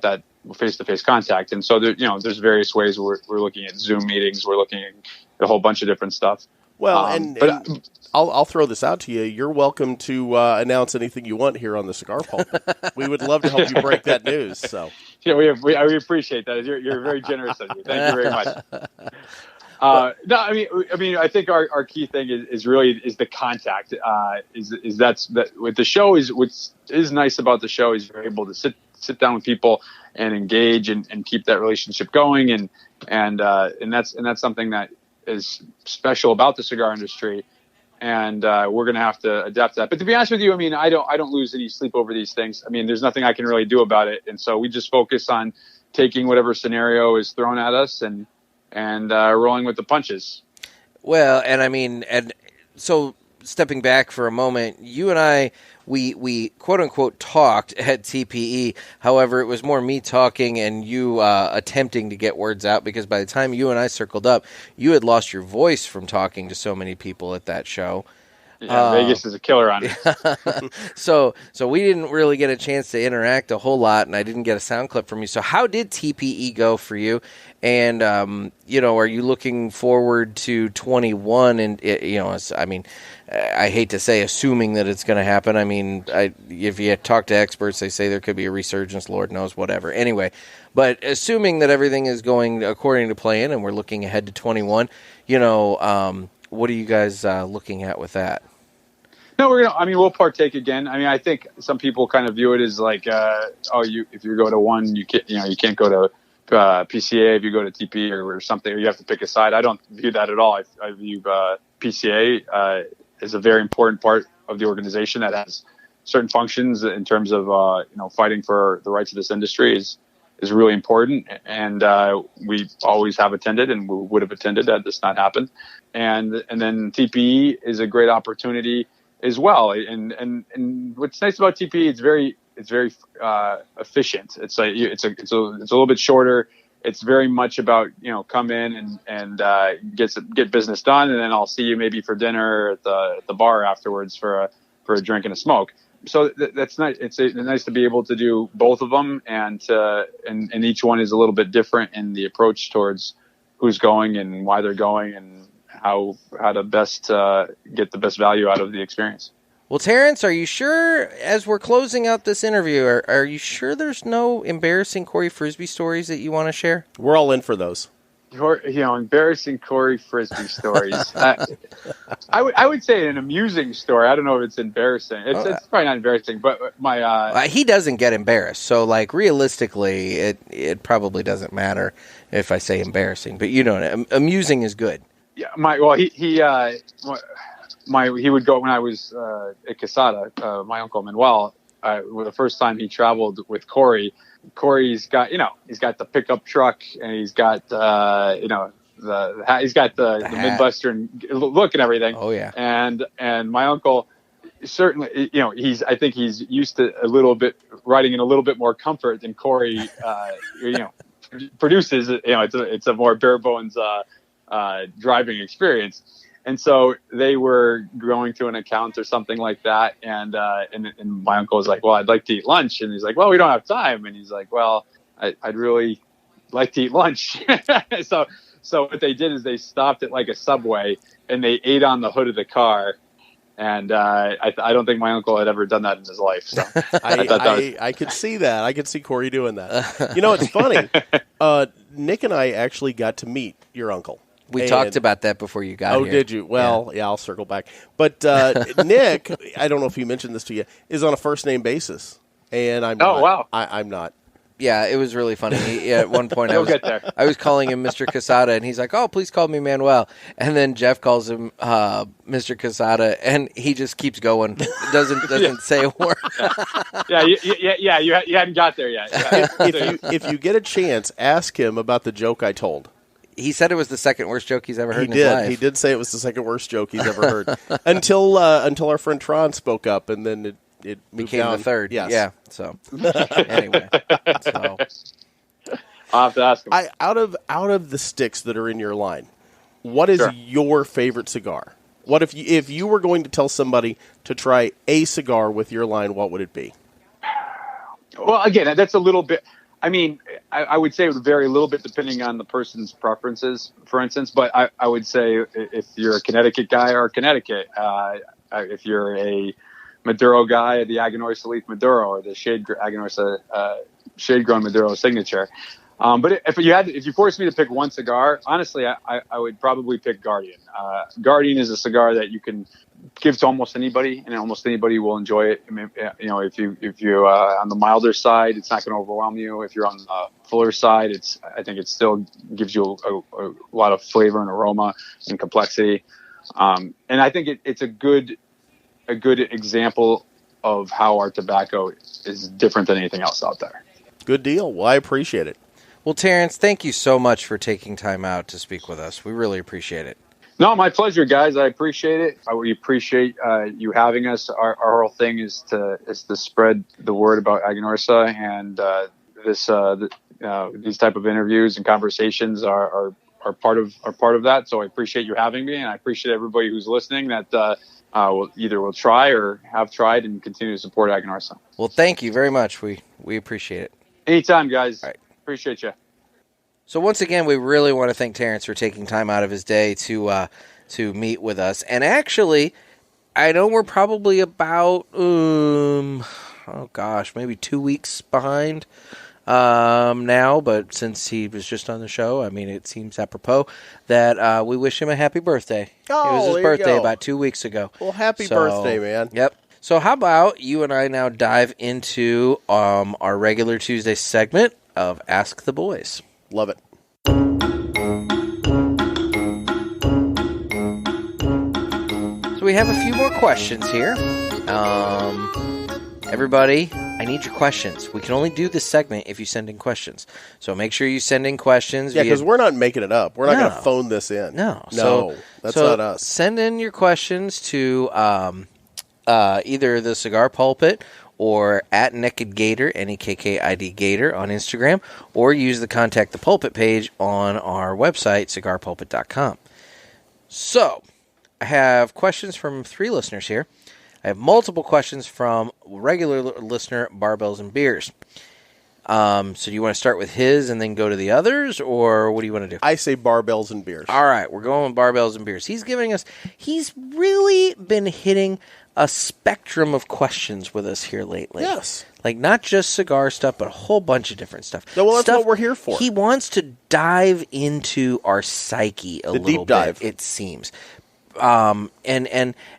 that face-to-face contact? And so there's various ways. We're looking at Zoom meetings. We're looking at a whole bunch of different stuff. Well, I'll throw this out to you. You're welcome to announce anything you want here on the Cigar Pulpit. We would love to help you break that news. So yeah, we appreciate that. You're very generous of you. Thank you very much. I think our key thing is the contact. That's with the show what is nice about the show is you're able to sit down with people and engage and keep that relationship going, and that's something that is special about the cigar industry, and we're going to have to adapt to that. But to be honest with you, I don't lose any sleep over these things. there's nothing I can really do about it, and so we just focus on taking whatever scenario is thrown at us and rolling with the punches. Well, and so stepping back for a moment, you and I, we quote-unquote talked at TPE. However, it was more me talking and you attempting to get words out, because by the time you and I circled up, you had lost your voice from talking to so many people at that show. Yeah, Vegas is a killer on it. So we didn't really get a chance to interact a whole lot, and I didn't get a sound clip from you. So how did TPE go for you? And, are you looking forward to 21? And, I hate to say assuming that it's going to happen. I mean, if you talk to experts, they say there could be a resurgence, Lord knows, whatever. Anyway, but assuming that everything is going according to plan and we're looking ahead to 21, what are you guys looking at with that? No, we'll partake again. I think some people kind of view it as like, if you go to one, you can't go to PCA if you go to TP or something, or you have to pick a side. I don't view that at all. I view PCA as a very important part of the organization that has certain functions in terms of fighting for the rights of this industry is really important, and we always have attended and we would have attended had this not happened. And then TPE is a great opportunity as well. And what's nice about TPE, it's very efficient. It's a little bit shorter. It's very much about come in and get business done, and then I'll see you maybe for dinner at the bar afterwards for a drink and a smoke. So that's nice. It's nice to be able to do both of them, and each one is a little bit different in the approach towards who's going and why they're going and how to best get the best value out of the experience. Well, Terence, are you sure, as we're closing out this interview, are you sure there's no embarrassing Corey Frisbee stories that you want to share? We're all in for those. Embarrassing Corey Frisbee stories. I would say an amusing story. I don't know if it's embarrassing. It's probably not embarrassing, but he doesn't get embarrassed. So, realistically, it probably doesn't matter if I say embarrassing. But amusing is good. Yeah, he would go when I was at Quesada. My uncle Manuel, the first time he traveled with Corey. Corey's got the pickup truck, and he's got he's got the Midwestern look and everything. Oh yeah. And my uncle certainly, I think he's used to a little bit riding in a little bit more comfort than Corey produces. It's a more bare bones driving experience. And so they were going to an account or something like that. And my uncle was like, well, I'd like to eat lunch. And he's like, well, we don't have time. And he's like, well, I'd really like to eat lunch. So what they did is they stopped at a Subway and they ate on the hood of the car. And I don't think my uncle had ever done that in his life. So I could see that. I could see Corey doing that. It's funny. Nick and I actually got to meet your uncle. We talked about that before you got here. Oh, did you? Well, yeah, I'll circle back. But Nick, I don't know if he mentioned this to you, is on a first-name basis. And I'm not. Wow. I'm not. Yeah, it was really funny. At one point, I was calling him Mr. Quesada, and he's like, "Oh, please call me Manuel." And then Jeff calls him Mr. Quesada, and he just keeps going. Doesn't say a word. Yeah. You hadn't got there yet. If you get a chance, ask him about the joke I told. He said it was the second worst joke he's ever heard in his life. He did say it was the second worst joke he's ever heard. until our friend Tron spoke up, and then it became down. The third. Yes. Yeah. So anyway, I'll have to ask him. Out of the sticks that are in your line, what is your favorite cigar? What if you were going to tell somebody to try a cigar with your line? What would it be? Well, again, that's a little bit. I mean, I would say it would vary a little bit depending on the person's preferences, for instance. But I would say if you're a Connecticut guy or Connecticut, if you're a Maduro guy, the Aganorsa Leaf Maduro or the Aganorsa shade-grown Maduro signature. But if you forced me to pick one cigar, honestly, I would probably pick Guardian. Guardian is a cigar that you can give to almost anybody, and almost anybody will enjoy it. I mean, if you on the milder side, it's not going to overwhelm you. If you're on the fuller side, I think it still gives you a lot of flavor and aroma and complexity. And I think it's a good example of how our tobacco is different than anything else out there. Good deal. Well, I appreciate it. Well, Terence, thank you so much for taking time out to speak with us. We really appreciate it. No, my pleasure, guys. I appreciate it. We appreciate you having us. Our whole thing is to spread the word about Aganorsa, and these type of interviews and conversations are part of that. So I appreciate you having me, and I appreciate everybody who's listening that will try or have tried and continue to support Aganorsa. Well, thank you very much. We appreciate it. Anytime, guys. All right. Appreciate you. So once again, we really want to thank Terence for taking time out of his day to meet with us. And actually, I know we're probably about maybe 2 weeks behind now. But since he was just on the show, I mean, it seems apropos that we wish him a happy birthday. Oh, it was his there birthday you go. about 2 weeks ago. Well, happy birthday, man. Yep. So how about you and I now dive into our regular Tuesday segment of Ask the Boys. Love it. So we have a few more questions here. Everybody, I need your questions. We can only do this segment if you send in questions. So make sure you send in questions. Yeah, because we're not making it up. We're not going to phone this in. No. That's not us. Send in your questions to either the Cigar Pulpit or at Naked Gator, Nekkid Gator on Instagram, or use the Contact the Pulpit page on our website, cigarpulpit.com. So, I have questions from 3 listeners here. I have multiple questions from regular listener Barbells and Beers. So do you want to start with his and then go to the others, or what do you want to do? I say barbells and beers. All right, we're going with Barbells and Beers. He's really been hitting a spectrum of questions with us here lately. Yes. Like, not just cigar stuff, but a whole bunch of different stuff. No, well, that's what we're here for. He wants to dive into our psyche a little deep dive. bit, it seems. And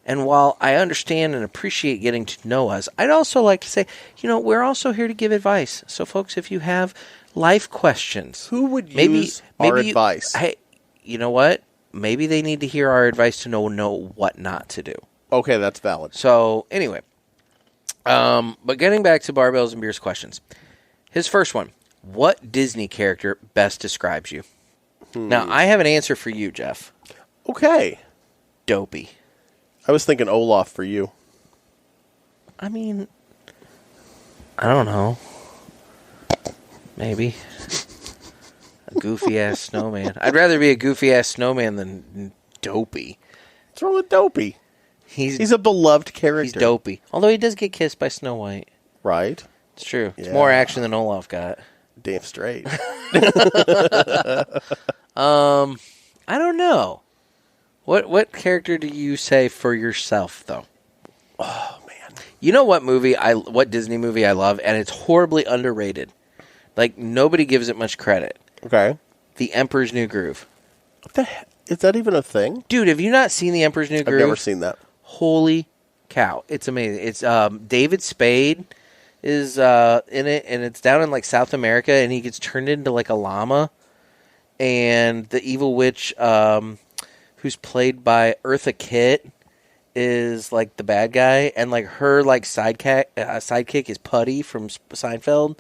while I understand and appreciate getting to know us, I'd also like to say, we're also here to give advice. So, folks, if you have life questions, who would use our advice? Hey, you know what? Maybe they need to hear our advice to know what not to do. Okay, that's valid. So, anyway, but getting back to Barbells and Beers questions. His first one: what Disney character best describes you? Now, I have an answer for you, Jeff. Okay. Dopey. I was thinking Olaf for you. I mean, I don't know. Maybe. A goofy-ass snowman. I'd rather be a goofy-ass snowman than Dopey. What's wrong with Dopey? He's a beloved character. He's Dopey. Although he does get kissed by Snow White. Right. It's true. It's Yeah. more action than Olaf got. Damn straight. I don't know. What character do you say for yourself, though? Oh, man. You know what Disney movie I love, and it's horribly underrated. Like, nobody gives it much credit. Okay. The Emperor's New Groove. What the heck? Is that even a thing? Dude, have you not seen The Emperor's New Groove? I've never seen that. Holy cow. It's amazing. It's David Spade is in it, and it's down in, like, South America, and he gets turned into, like, a llama. And the evil witch, who's played by Eartha Kitt, is, like, the bad guy. And, like, her, like, sidekick is Putty from Seinfeld.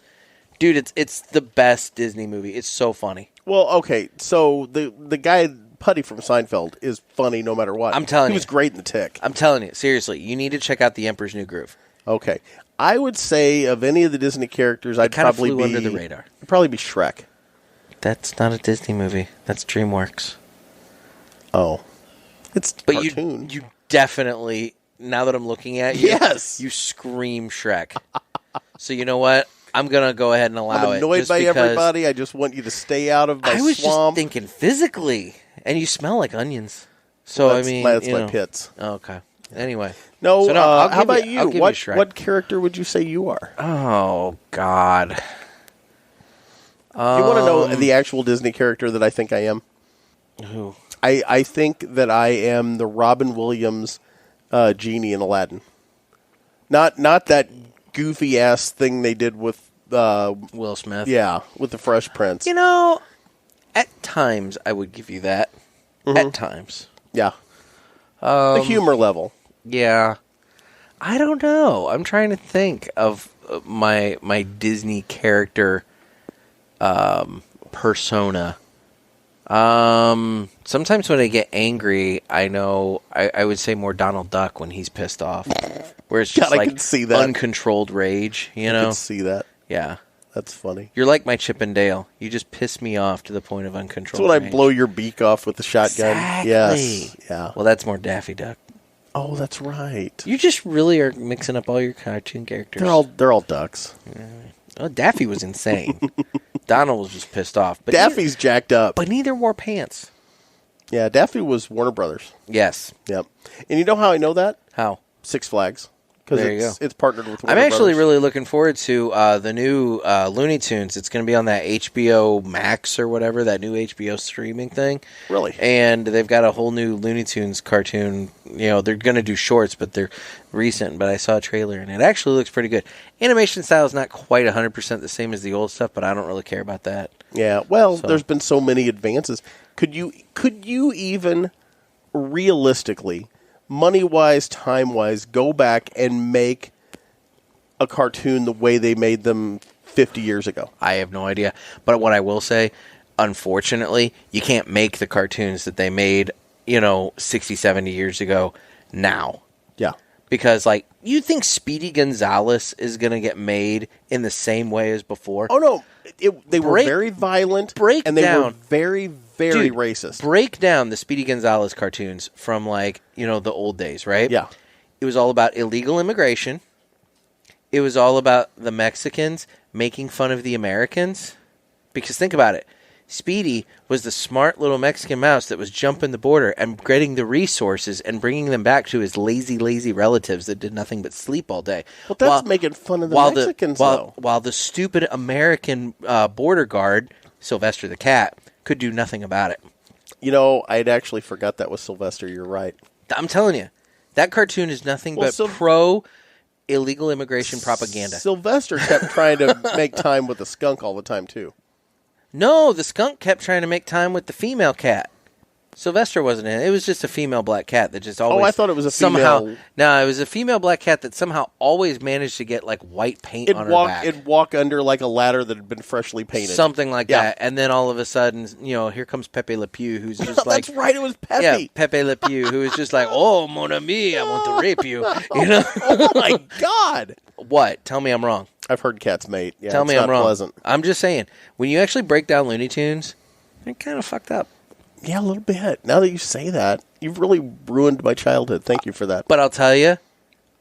Dude, it's the best Disney movie. It's so funny. Well, okay, so the guy Putty from Seinfeld is funny no matter what. I'm telling you. He was great in The Tick. I'm telling you, seriously, you need to check out The Emperor's New Groove. Okay. I would say of any of the Disney characters, I'd probably flew under the radar. I'd probably be Shrek. That's not a Disney movie. That's DreamWorks. Oh. It's But cartoon. you definitely, now that I'm looking at you, Yes. you scream Shrek. So you know what? I'm going to go ahead and allow it. I'm annoyed just by because everybody. I just want you to stay out of my I was swamp. just thinking physically. And you smell like onions. So, Well, I mean, that's my pits. Okay. Anyway. No, So, I'll how give about I'll you? give What Shrek. what character would you say you are? Oh, God. You want to know the actual Disney character that I think I am? Who? I think that I am the Robin Williams genie in Aladdin. Not that goofy ass thing they did with Will Smith. Yeah, with the Fresh Prince. You know, at times I would give you that. At times. Yeah. The humor level. Yeah. I don't know. I'm trying to think of my Disney character persona. Sometimes when I get angry, I know I would say more Donald Duck when he's pissed off, where it's just God, I can see that. Uncontrolled rage. You know, I can see that. Yeah, that's funny. You're like my Chip and Dale. You just piss me off to the point of uncontrolled. That's when rage. I blow your beak off with the shotgun. Exactly. Yes. Yeah. Well, that's more Daffy Duck. Oh, that's right. You just really are mixing up all your cartoon characters. They're all ducks. Oh, Daffy was insane. Donald was just pissed off. But Daffy's jacked up. But neither wore pants. Yeah, Daffy was Warner Brothers. Yes. Yep. And you know how I know that? How? Six Flags. There you go. It's partnered with Warner I'm actually Brothers. really looking forward to the new Looney Tunes. It's going to be on that HBO Max or whatever, that new HBO streaming thing. Really? And they've got a whole new Looney Tunes cartoon. You know, they're going to do shorts, but they're recent. But I saw a trailer, and it actually looks pretty good. Animation style is not quite 100% the same as the old stuff, but I don't really care about that. Yeah, well, there's been so many advances. Could you even realistically, money-wise, time-wise, go back and make a cartoon the way they made them 50 years ago? I have no idea. But what I will say, unfortunately, you can't make the cartoons that they made, 60, 70 years ago now. Yeah. Because, you think Speedy Gonzales is going to get made in the same way as before? Oh, no. They were very violent, and they were very, very racist. Break down the Speedy Gonzales cartoons from, the old days, right? Yeah. It was all about illegal immigration. It was all about the Mexicans making fun of the Americans. Because think about it. Speedy was the smart little Mexican mouse that was jumping the border and getting the resources and bringing them back to his lazy, lazy relatives that did nothing but sleep all day. Well, that's making fun of the Mexicans, though. While the stupid American border guard, Sylvester the Cat, could do nothing about it. I'd actually forgot that was Sylvester. You're right. I'm telling you, that cartoon is nothing but pro-illegal immigration propaganda. Sylvester kept trying to make time with the skunk all the time, too. No, the skunk kept trying to make time with the female cat. Sylvester wasn't in it. It was just a female black cat that just always... Oh, I thought it was a female... No, it was a female black cat that somehow always managed to get, white paint on her back. It'd walk under, a ladder that had been freshly painted. Something like that. And then all of a sudden, here comes Pepe Le Pew, who's just That's right, it was Pepe. Yeah, Pepe Le Pew, who is just oh, mon ami, I want to rape you. Oh, my God. What? Tell me I'm wrong. I've heard cats mate. Yeah, Tell me I'm wrong. Pleasant. I'm just saying, when you actually break down Looney Tunes, they're kind of fucked up. Yeah, a little bit. Now that you say that, you've really ruined my childhood. Thank you for that. But I'll tell you,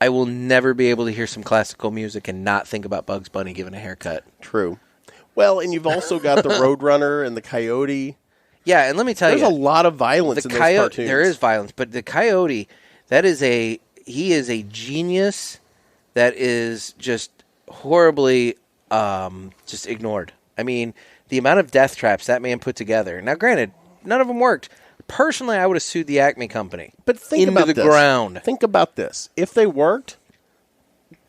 I will never be able to hear some classical music and not think about Bugs Bunny giving a haircut. True. Well, and you've also got the Roadrunner and the Coyote. Yeah, and let me tell you. There's a lot of violence in those cartoons. There is violence, but the Coyote, he is a genius that is just horribly just ignored. I mean, the amount of death traps that man put together. Now, granted, none of them worked. Personally, I would have sued the Acme Company. But think about the ground. Think about this. If they worked,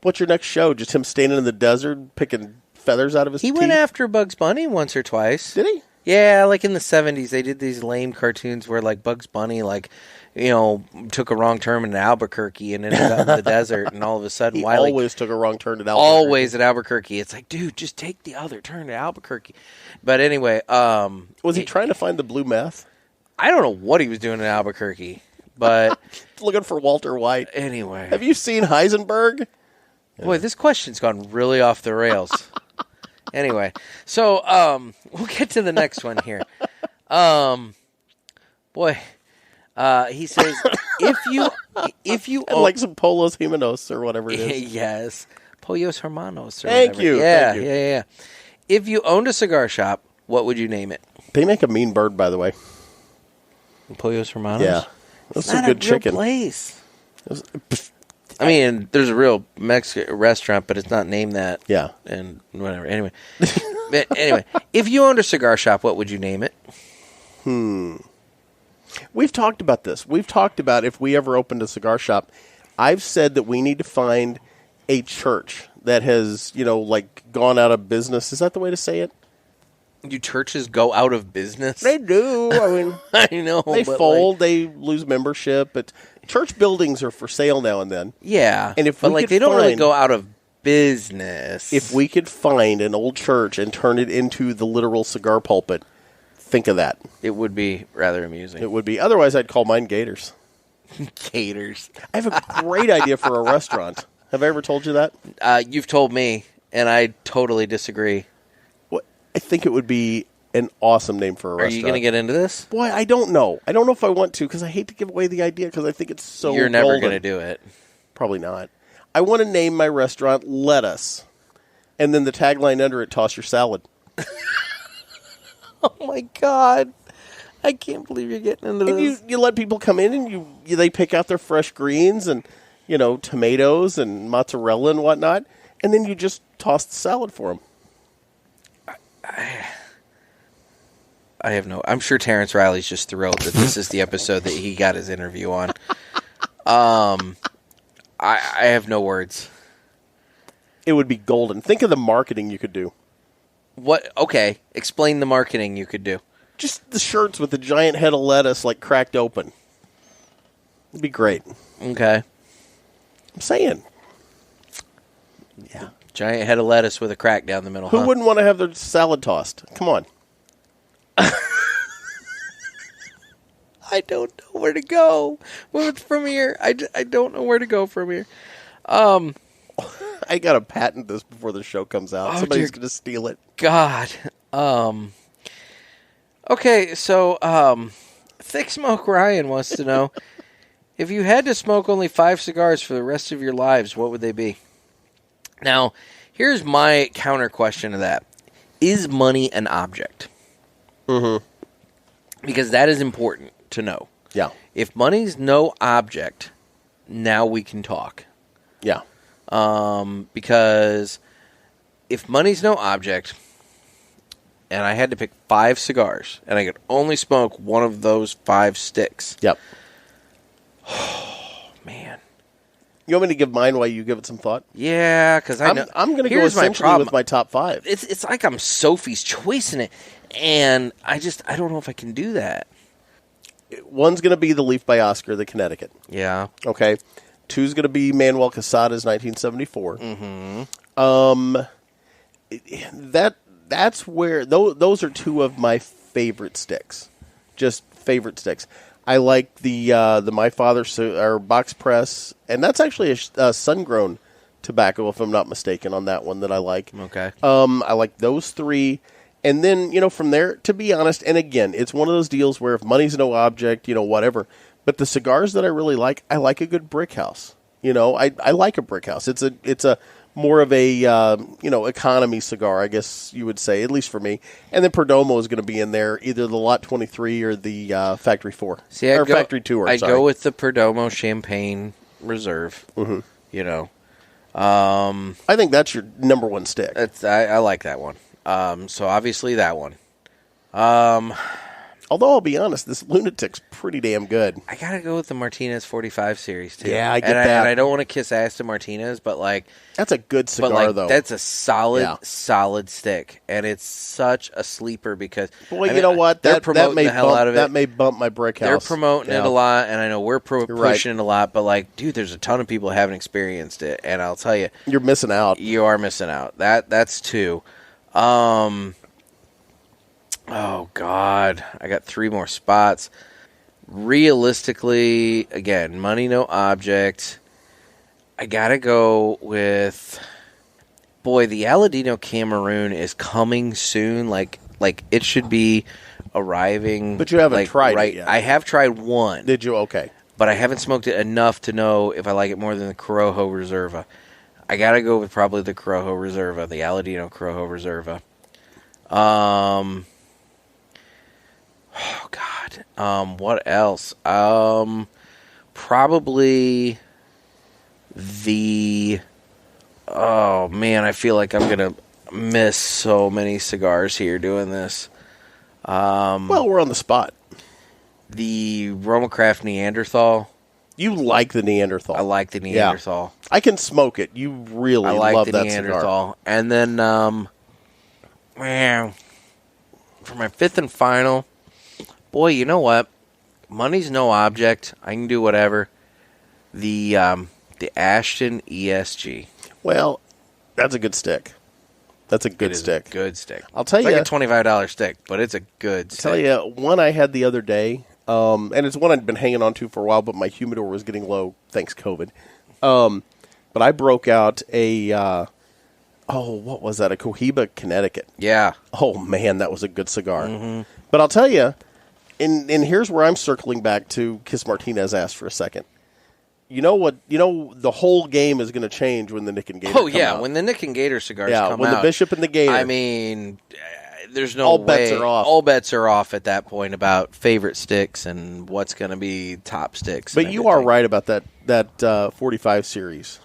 what's your next show? Just him standing in the desert picking feathers out of his teeth? He went after Bugs Bunny once or twice. Did he? Yeah, in the 70s, they did these lame cartoons where, Bugs Bunny, took a wrong turn in Albuquerque and ended up in the desert, and all of a sudden, he always took a wrong turn at Albuquerque. Always at Albuquerque. It's dude, just take the other turn to Albuquerque. But anyway, was he trying to find the blue meth? I don't know what he was doing in Albuquerque, but looking for Walter White. Anyway, have you seen Heisenberg? Boy, this question's gone really off the rails. Anyway, so we'll get to the next one here. He says if you and some Polos Jimenos or whatever it is. Yes, Pollos Hermanos. Thank whatever. you. Yeah, Thank you. Yeah. If you owned a cigar shop, what would you name it? They make a mean bird, by the way. Pollos Hermanos. Yeah, that's a good chicken. Place. I mean, there's a real Mexican restaurant, but it's not named that. Yeah, and whatever. Anyway, if you owned a cigar shop, what would you name it? We've talked about this. We've talked about if we ever opened a cigar shop. I've said that we need to find a church that has, gone out of business. Is that the way to say it? Do churches go out of business? They do. I mean, I know. They fold. They lose membership. But church buildings are for sale now and then. Yeah. And if they don't really go out of business. If we could find an old church and turn it into the literal cigar pulpit, Think of that. It would be rather amusing. It would be. Otherwise, I'd call mine Gators. Gators. I have a great idea for a restaurant. Have I ever told you that? You've told me, and I totally disagree. What? I think it would be an awesome name for a restaurant. Are you going to get into this? Boy, I don't know. I don't know if I want to because I hate to give away the idea because I think it's so You're never golden. going to do it. Probably not. I want to name my restaurant Lettuce. And then the tagline under it, toss your salad. Oh, my God. I can't believe you're getting into this. And you let people come in and they pick out their fresh greens and, tomatoes and mozzarella and whatnot. And then you just toss the salad for them. I have I'm sure Terence Reilly's just thrilled that this is the episode that he got his interview on. I have no words. It would be golden. Think of the marketing you could do. What? Okay, explain the marketing you could do. Just the shirts with the giant head of lettuce cracked open. It'd be great. Okay. I'm saying. Yeah. Giant head of lettuce with a crack down the middle. Who wouldn't want to have their salad tossed? Come on. I don't know where to go from here. I don't know where to go from here. I got to patent this before the show comes out. Somebody's going to steal it. God. Okay, so Thick Smoke Ryan wants to know, if you had to smoke only 5 cigars for the rest of your lives, what would they be? Now, here's my counter question to that. Is money an object? Mm-hmm. Because that is important to know. Yeah. If money's no object, now we can talk. Yeah. Because if money's no object, and I had to pick 5 cigars, and I could only smoke one of those 5 sticks. Yep. Oh, man. You want me to give mine while you give it some thought? Yeah, because I know. I'm going to go essentially with my top 5. It's like I'm Sophie's Choice in it, and I don't know if I can do that. One's going to be the Leaf by Oscar, the Connecticut. Yeah. Okay. 2's going to be Manuel Quesada's 1974. Mm-hmm. That's where those are 2 of my favorite sticks. Just favorite sticks. I like the My Father box press, and that's actually a sun-grown tobacco, if I'm not mistaken, on that one that I like. Okay. I like those 3. And then, from there, to be honest, and again, it's one of those deals where if money's no object, whatever. But the cigars that I really like, I like a good brick house. I like a brick house. It's a more of a, economy cigar, I guess you would say, at least for me. And then Perdomo is going to be in there, either the Lot 23 or the Factory 4. Factory 2, I'd go with the Perdomo Champagne Reserve, mm-hmm. I think that's your number 1 stick. I like that one. So obviously that one. Although I'll be honest, this Lunatic's pretty damn good. I gotta go with the Martinez 45 series too. Yeah, I get that. that. And I don't want to kiss ass to Martinez, but that's a good cigar though. That's a solid stick, and it's such a sleeper because you know what? They're promoting the hell out of it. That may bump my brick house. They're promoting it a lot, and I know we're pushing it a lot. But dude, there's a ton of people who haven't experienced it, and I'll tell you, you're missing out. You are missing out. That's 2. Oh, God. I got 3 more spots. Realistically, again, money, no object. I got to go with... Boy, the Aladino Cameroon is coming soon. It should be arriving... But you haven't tried it yet. I have tried one. Did you? Okay. But I haven't smoked it enough to know if I like it more than the Corojo Reserva. I got to go with probably the Corojo Reserva, the Aladino Corojo Reserva. Oh, God. What else? Probably the... Oh, man, I feel like I'm going to miss so many cigars here doing this. Well, we're on the spot. The Romacraft Neanderthal. You like the Neanderthal. I like the Neanderthal. Yeah. I can smoke it. You really love that Neanderthal. cigar. And then, man, for my 5th and final... Boy, you know what? Money's no object. I can do whatever. The Ashton ESG. Well, that's a good stick. That's a good stick. A good stick. I'll tell you. It's like a $25 stick, but it's a good stick. I'll tell you, one I had the other day, and it's one I'd been hanging on to for a while, but my humidor was getting low, thanks COVID. But I broke out a, what was that? A Cohiba Connecticut. Yeah. Oh, man, that was a good cigar. Mm-hmm. But I'll tell you, and here's where I'm circling back to Kiss Martinez asked for a second. You know what? The whole game is going to change when the Nick and Gator come out. When the Nick and Gator cigars come out. When the Bishop and the Gator. I mean, there's no all way. bets are off. All bets are off at that point about favorite sticks and what's going to be top sticks. But you are right about that 45 series.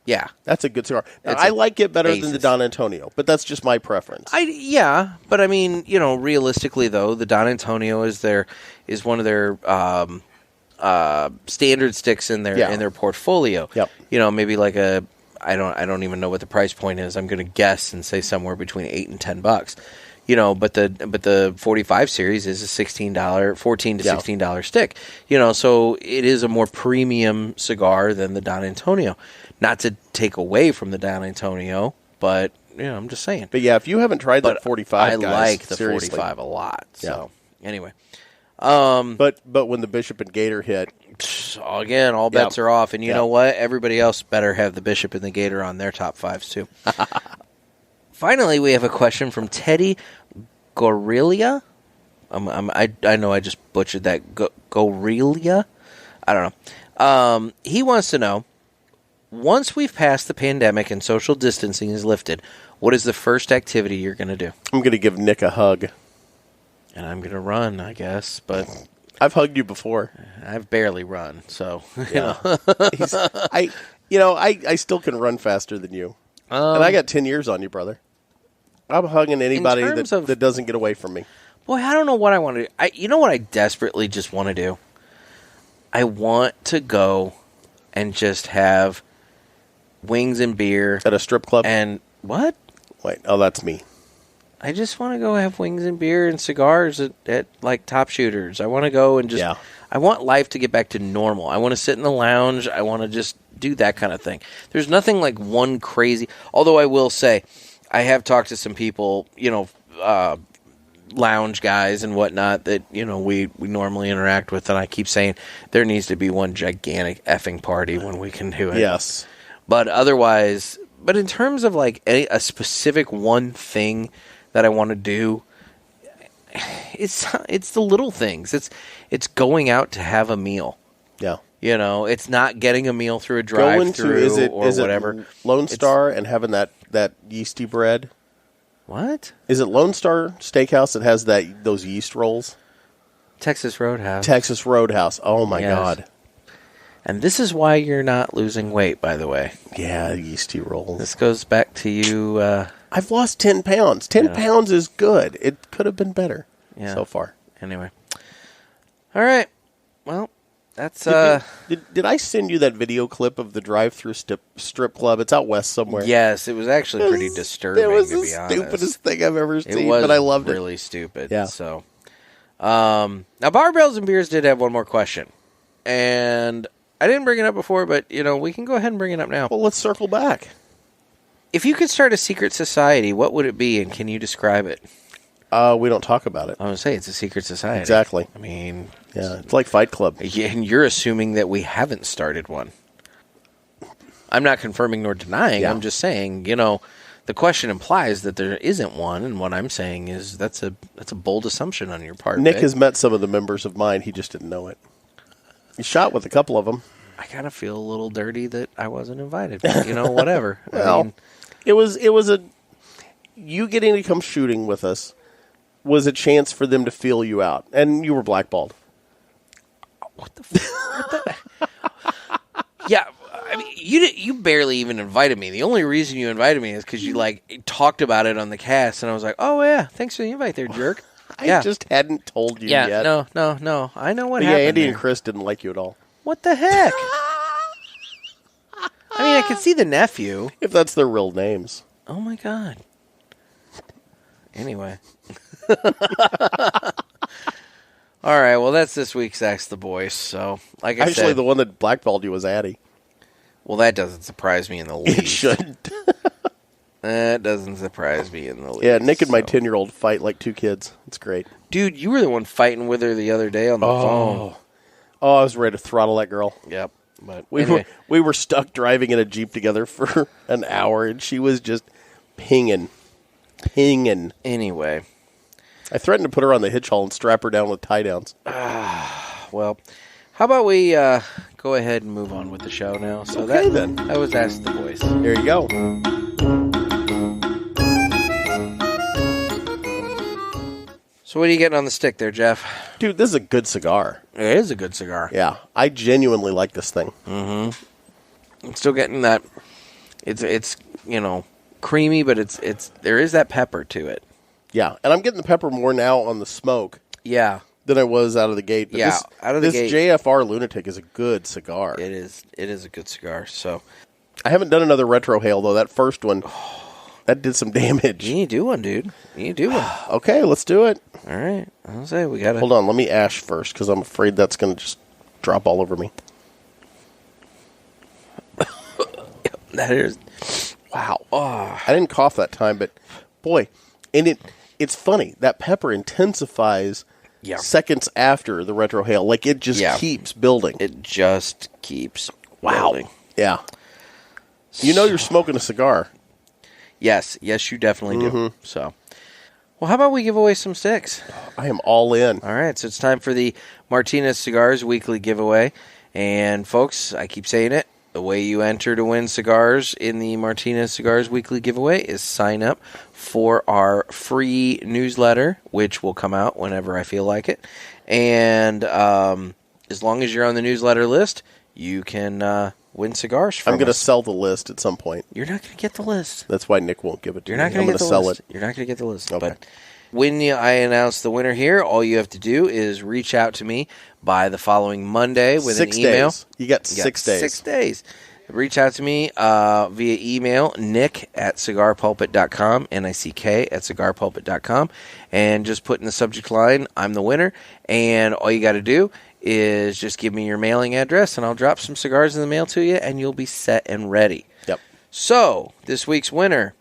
Yeah. That's a good cigar. Now, I like it better than the Don Antonio, but that's just my preference. But I mean, realistically though, the Don Antonio is one of their standard sticks in their portfolio. Yep. Maybe like I don't even know what the price point is. I'm going to guess and say somewhere between $8 and $10. But the 45 series is a $14 to $16 stick. So it is a more premium cigar than the Don Antonio. Not to take away from the Don Antonio, but I'm just saying. But yeah, if you haven't tried that 45, I guys, like the seriously. 45 a lot. So anyway, but when the Bishop and Gator hit, again, all bets are off. And you know what? Everybody else better have the Bishop and the Gator on their top fives too. Finally, we have a question from Teddy Gorilla. I know I just butchered that. Gorilla? I don't know. He wants to know, once we've passed the pandemic and social distancing is lifted, what is the first activity you're going to do? I'm going to give Nick a hug. And I'm going to run, I guess, but I've hugged you before. I've barely run, so I still can run faster than you. And I got 10 years on you, brother. I'm hugging anybody that doesn't get away from me. Boy, I don't know what I want to do. You know what I desperately just want to do? I want to go and just have wings and beer. At a strip club? And what? Wait, that's me. I just want to go have wings and beer and cigars at like Top Shooters. I want to go and just... I want life to get back to normal. I want to sit in the lounge. I want to just do that kind of thing. There's nothing like one crazy... Although I will say, I have talked to some people, lounge guys and whatnot that, we normally interact with, and I keep saying there needs to be one gigantic effing party when we can do it. Yes. But otherwise... But in terms of like a specific one thing that I want to do, it's the little things. It's going out to have a meal. Yeah. It's not getting a meal through a drive-through or whatever. It Lone Star and having that yeasty bread? What? Is it Lone Star Steakhouse that has those yeast rolls? Texas Roadhouse. Texas Roadhouse. Oh my God. And this is why you're not losing weight, by the way. Yeah, yeasty rolls. This goes back to you. I've lost 10 pounds. 10 pounds is good. It could have been better so far. Anyway. All right. Well, that's... Did I send you that video clip of the drive-through strip club? It's out west somewhere. Yes, it was actually pretty disturbing, to be honest. It was the stupidest thing I've ever seen, but I loved it. It was really stupid. Yeah. So, now, Barbells and Beers did have one more question. And... I didn't bring it up before, but, we can go ahead and bring it up now. Well, let's circle back. If you could start a secret society, what would it be, and can you describe it? We don't talk about it. I was going to say, it's a secret society. Exactly. I mean... Yeah, it's like Fight Club. Yeah, and you're assuming that we haven't started one. I'm not confirming nor denying. Yeah. I'm just saying, the question implies that there isn't one, and what I'm saying is that's a bold assumption on your part. Nick has met some of the members of mine. He just didn't know it. He shot with a couple of them. I kind of feel a little dirty that I wasn't invited. But, whatever. Well, it was you getting to come shooting with us was a chance for them to feel you out, and you were blackballed. What the? Yeah, I mean, you barely even invited me. The only reason you invited me is because you talked about it on the cast, and I was like, oh yeah, thanks for the invite, there, jerk. I just hadn't told you yet. No. I know what happened. Yeah, Andy there. And Chris didn't like you at all. What the heck? I mean, I could see the nephew. If that's their real names. Oh, my God. Anyway. All right, well, that's this week's Ask the Boys. So, like I said... Actually, the one that blackballed you was Addie. Well, that doesn't surprise me in the least. It shouldn't. That doesn't surprise me in the least. Yeah, Nick and my 10-year-old fight like two kids. It's great. Dude, you were the one fighting with her the other day on the phone. Oh, I was ready to throttle that girl. Yep. But we were stuck driving in a Jeep together for an hour, and she was just pinging. Anyway. I threatened to put her on the hitch haul and strap her down with tie-downs. Well, how about we go ahead and move on with the show now? So okay, then. That was Ask the Voice. There you go. So what are you getting on the stick there, Jeff? Dude, this is a good cigar. It is a good cigar. Yeah, I genuinely like this thing. Mm-hmm. I'm still getting that. It's creamy, but there is that pepper to it. Yeah, and I'm getting the pepper more now on the smoke. Yeah. Than I was out of the gate. But out of the gate. This JFR Lunatic is a good cigar. It is a good cigar. So I haven't done another retro hail though. That first one, that did some damage. You need to do one, dude. You need to do one. Okay, let's do it. All right. I'll say we got to. Hold on, let me ash first because I'm afraid that's going to just drop all over me. That is. Wow. Oh. I didn't cough that time, but boy, and it's funny. That pepper intensifies seconds after the retro hail. Like it just keeps building. It just keeps building. Yeah. You know you're smoking a cigar. Yes, you definitely do. So, well, how about we give away some sticks? I am all in. All right, so it's time for the Martinez Cigars Weekly Giveaway. And, folks, I keep saying it, the way you enter to win cigars in the Martinez Cigars Weekly Giveaway is sign up for our free newsletter, which will come out whenever I feel like it. And as long as you're on the newsletter list, you can win cigars from I'm going to sell the list at some point. You're not going to get the list. That's why Nick won't give it to me. You're not going to sell it. You're not going to get the list. Okay. But when I announce the winner here, all you have to do is reach out to me by the following Monday with an email. 6 days. You got 6 days. 6 days. Reach out to me via email, nick@cigarpulpit.com, nick@cigarpulpit.com, and just put in the subject line, I'm the winner, and all you got to do is just give me your mailing address, and I'll drop some cigars in the mail to you, and you'll be set and ready. Yep. So, this week's winner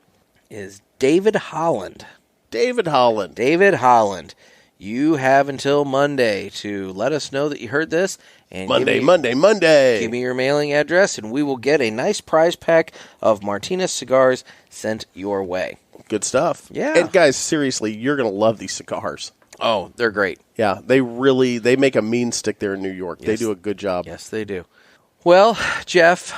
is David Holland. David Holland. You have until Monday to let us know that you heard this. And Monday. Give me your mailing address, and we will get a nice prize pack of Martinez cigars sent your way. Good stuff. Yeah. And guys, seriously, you're going to love these cigars. Oh, they're great. Yeah, they make a mean stick there in New York. Yes. They do a good job. Yes, they do. Well, Jeff,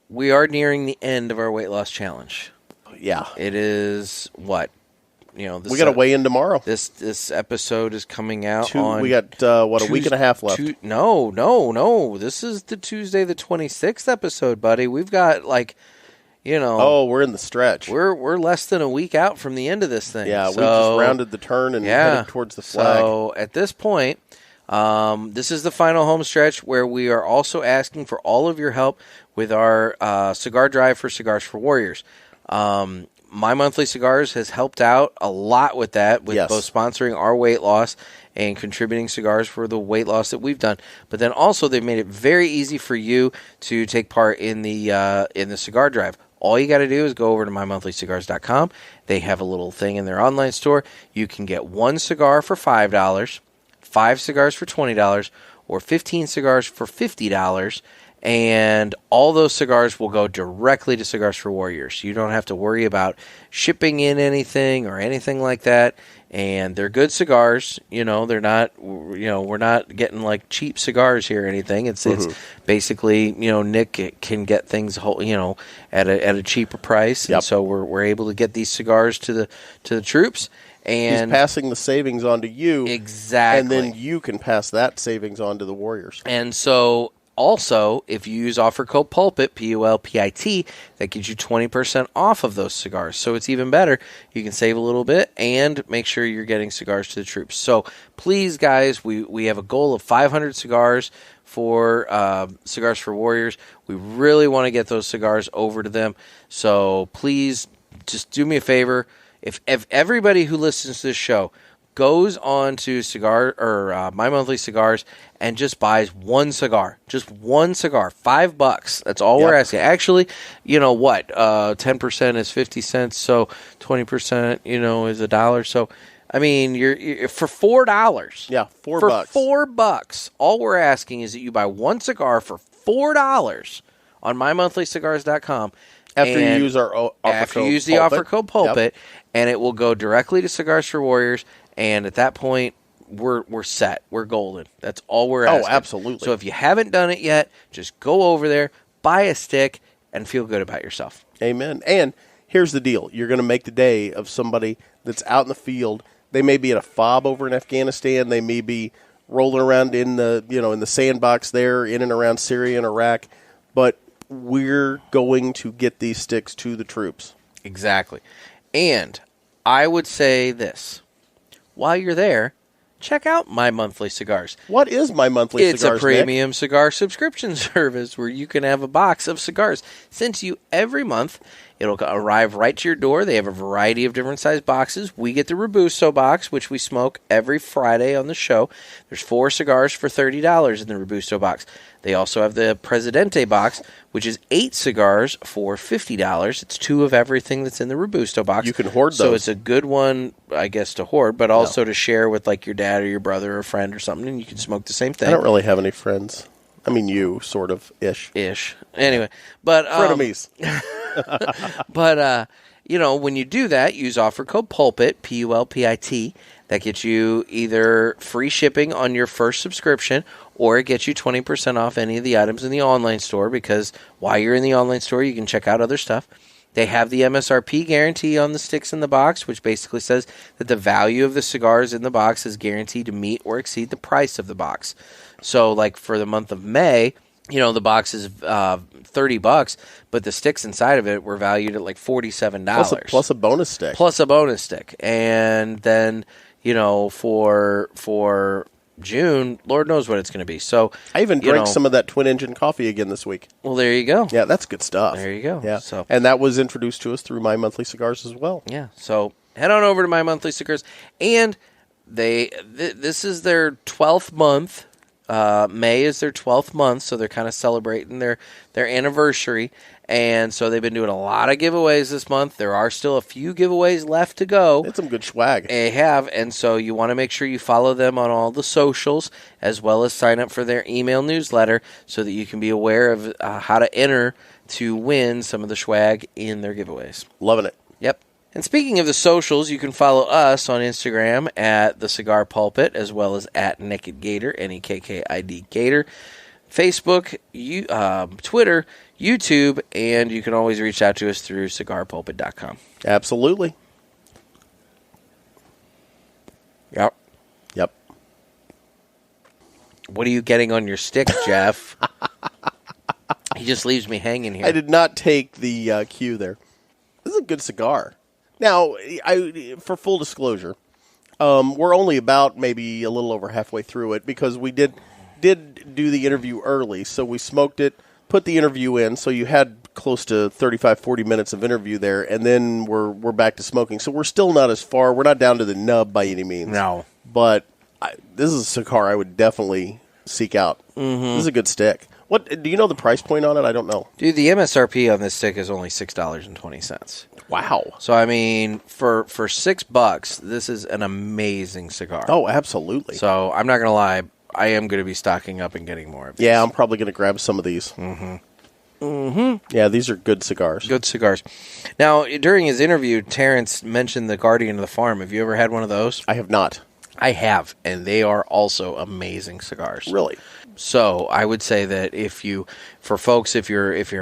we are nearing the end of our weight loss challenge. Yeah. It is what? We got to weigh in tomorrow. This episode is coming out on... We got, a week and a half left? No. This is the Tuesday the 26th episode, buddy. We've got, Oh, we're in the stretch. We're less than a week out from the end of this thing. Yeah, we just rounded the turn and headed towards the flag. So, at this point, this is the final home stretch where we are also asking for all of your help with our cigar drive for Cigars for Warriors. My Monthly Cigars has helped out a lot with that, with both sponsoring our weight loss and contributing cigars for the weight loss that we've done. But then also they've made it very easy for you to take part in the cigar drive. All you got to do is go over to mymonthlycigars.com. They have a little thing in their online store. You can get 1 cigar for $5, 5 cigars for $20, or 15 cigars for $50. And all those cigars will go directly to Cigars for Warriors. You don't have to worry about shipping in anything or anything like that. And they're good cigars. They're not, we're not getting like cheap cigars here or anything. It's basically, Nick can get things, at a cheaper price. Yep. And so we're able to get these cigars to the troops. And he's passing the savings on to you. Exactly. And then you can pass that savings on to the Warriors. And so... Also, if you use offer code PULPIT, PULPIT, that gets you 20% off of those cigars. So it's even better. You can save a little bit and make sure you're getting cigars to the troops. So please, guys, we have a goal of 500 cigars for Cigars for Warriors. We really want to get those cigars over to them. So please just do me a favor. If everybody who listens to this show goes on to Cigar or My Monthly Cigars and just buys one cigar, just one cigar, $5. That's all we're asking. Actually, you know what? 10% is 50 cents, so 20%, is $1. So, I mean, you're for $4. Yeah, $4. For $4, all we're asking is that you buy one cigar for $4 on mymonthlycigars.com. After you use our offer after code you use the Pulpit. offer code Pulpit, and it will go directly to Cigars for Warriors. And at that point, we're set. We're golden. That's all we're asking. Oh, absolutely. So if you haven't done it yet, just go over there, buy a stick, and feel good about yourself. Amen. And here's the deal: you're going to make the day of somebody that's out in the field. They may be at a fob over in Afghanistan. They may be rolling around in the in the sandbox there, in and around Syria and Iraq. But we're going to get these sticks to the troops. Exactly. And I would say this. While you're there, check out My Monthly Cigars. What is My Monthly Cigars, It's a premium cigar subscription service where you can have a box of cigars sent to you every month. It'll arrive right to your door. They have a variety of different size boxes. We get the Robusto box, which we smoke every Friday on the show. There's 4 cigars for $30 in the Robusto box. They also have the Presidente box, which is 8 cigars for $50. It's 2 of everything that's in the Robusto box. You can hoard those. So it's a good one, I guess, to hoard, but also to share with like your dad or your brother or a friend or something, and you can smoke the same thing. I don't really have any friends. I mean, you, sort of, ish. Anyway, but frenemies. But when you do that, use offer code Pulpit, PULPIT. That gets you either free shipping on your first subscription, or it gets you 20% off any of the items in the online store, because while you're in the online store, you can check out other stuff. They have the MSRP guarantee on the sticks in the box, which basically says that the value of the cigars in the box is guaranteed to meet or exceed the price of the box. So, like for the month of May, the box is $30, but the sticks inside of it were valued at like $47. Plus a bonus stick. And then, for June, Lord knows what it's going to be. So I even drank some of that twin engine coffee again this week. Well, there you go. Yeah, that's good stuff. There you go. Yeah. So, and that was introduced to us through My Monthly Cigars as well. Yeah. So head on over to My Monthly Cigars, and this is their 12th month. May is their 12th month, so they're kind of celebrating their anniversary. And so they've been doing a lot of giveaways this month. There are still a few giveaways left to go. It's some good swag. They have, and so you want to make sure you follow them on all the socials, as well as sign up for their email newsletter so that you can be aware of how to enter to win some of the swag in their giveaways. Loving it. Yep. And speaking of the socials, you can follow us on Instagram at The Cigar Pulpit, as well as at Naked Gator, NEKKID Gator, Facebook, Twitter, YouTube, and you can always reach out to us through cigarpulpit.com. Absolutely. Yep. What are you getting on your stick, Jeff? He just leaves me hanging here. I did not take the cue there. This is a good cigar. Now, for full disclosure, we're only about maybe a little over halfway through it, because we did do the interview early, so we smoked it, put the interview in, so you had close to 35, 40 minutes of interview there, and then we're back to smoking. So we're still not as far. We're not down to the nub by any means. No. But this is a cigar I would definitely seek out. Mm-hmm. This is a good stick. What do you know the price point on it? I don't know. Dude, the MSRP on this stick is only $6.20. Wow. So, I mean, for $6, this is an amazing cigar. Oh, absolutely. So, I'm not going to lie. I am going to be stocking up and getting more of these. Yeah, I'm probably going to grab some of these. Yeah, these are good cigars. Good cigars. Now, during his interview, Terence mentioned the Guardian of the Farm. Have you ever had one of those? I have not. I have, and they are also amazing cigars. Really? So I would say that if you're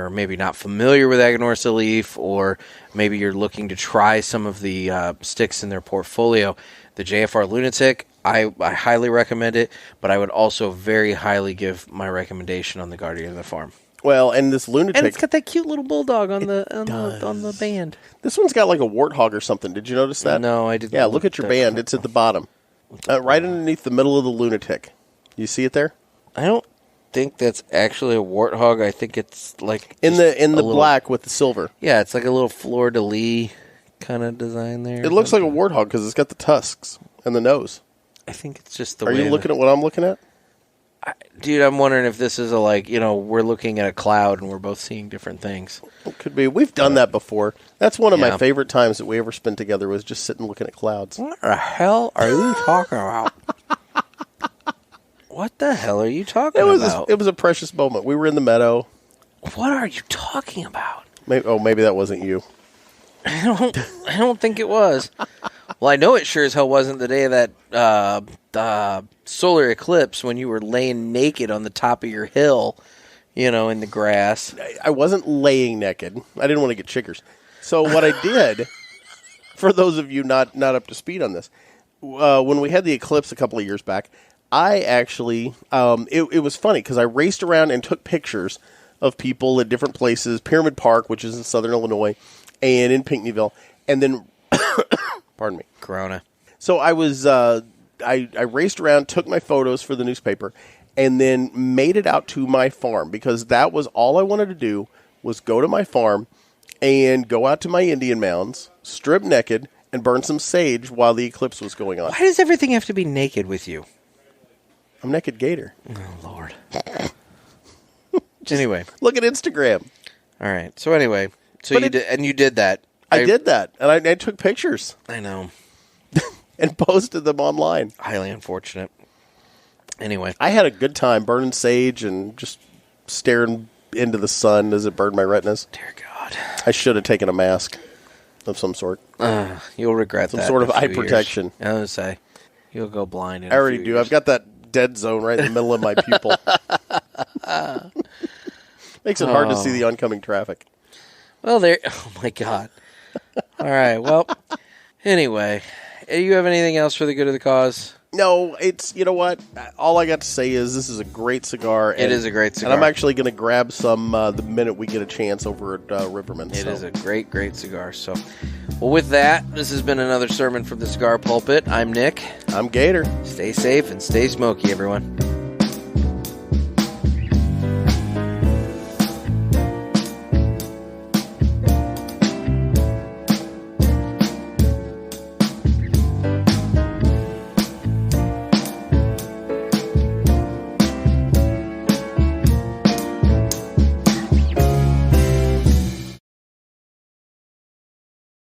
maybe not familiar with Aganorsa leaf, or maybe you're looking to try some of the sticks in their portfolio, the JFR Lunatic, I highly recommend it, but I would also very highly give my recommendation on the Guardian of the Farm. Well, and this Lunatic, and it's got that cute little bulldog on the band. This one's got like a warthog or something. Did you notice that? No, I didn't. Yeah, look at your band. It's at the bottom, right underneath the middle of the Lunatic. You see it there? I don't think that's actually a warthog. I think it's like in the black with the silver. Yeah, it's like a little fleur de lis kind of design there. It looks like a warthog because it's got the tusks. and the nose. I think it's just the Are way... you looking at what I'm looking at? Dude, I'm wondering if this is a, like, we're looking at a cloud and we're both seeing different things. It could be. We've done that before. That's one of my favorite times that we ever spent together, was just sitting looking at clouds. What the hell are you talking about? What the hell are you talking about? It was a precious moment. We were in the meadow. What are you talking about? Maybe that wasn't you. I don't think it was. Well, I know it sure as hell wasn't the day of that solar eclipse when you were laying naked on the top of your hill, in the grass. I wasn't laying naked. I didn't want to get chiggers. So what I did, for those of you not up to speed on this, when we had the eclipse a couple of years back, I actually, it was funny because I raced around and took pictures of people at different places, Pyramid Park, which is in southern Illinois, and in Pinckneyville, and then, pardon me. Corona. So I was, I raced around, took my photos for the newspaper, and then made it out to my farm, because that was all I wanted to do, was go to my farm and go out to my Indian mounds, strip naked, and burn some sage while the eclipse was going on. Why does everything have to be naked with you? I'm naked Gator. Oh, Lord. Anyway. Look at Instagram. All right. So anyway, you did that. I did that, and I took pictures. I know. And posted them online. Highly unfortunate. Anyway. I had a good time burning sage and just staring into the sun as it burned my retinas. Dear God. I should have taken a mask of some sort. You'll regret that. Some sort of eye protection. Years. I was going to say, you'll go blind in I already a few do. years. I've got that dead zone right in the middle of my pupil. Makes it hard to see the oncoming traffic. Well, oh my God. All right. Well, anyway, you have anything else for the good of the cause? No, you know what? All I got to say is this is a great cigar. It is a great cigar. And I'm actually going to grab some the minute we get a chance over at Riverman. It is a great, great cigar. So, well, with that, this has been another sermon from the Cigar Pulpit. I'm Nick. I'm Gator. Stay safe and stay smoky, everyone.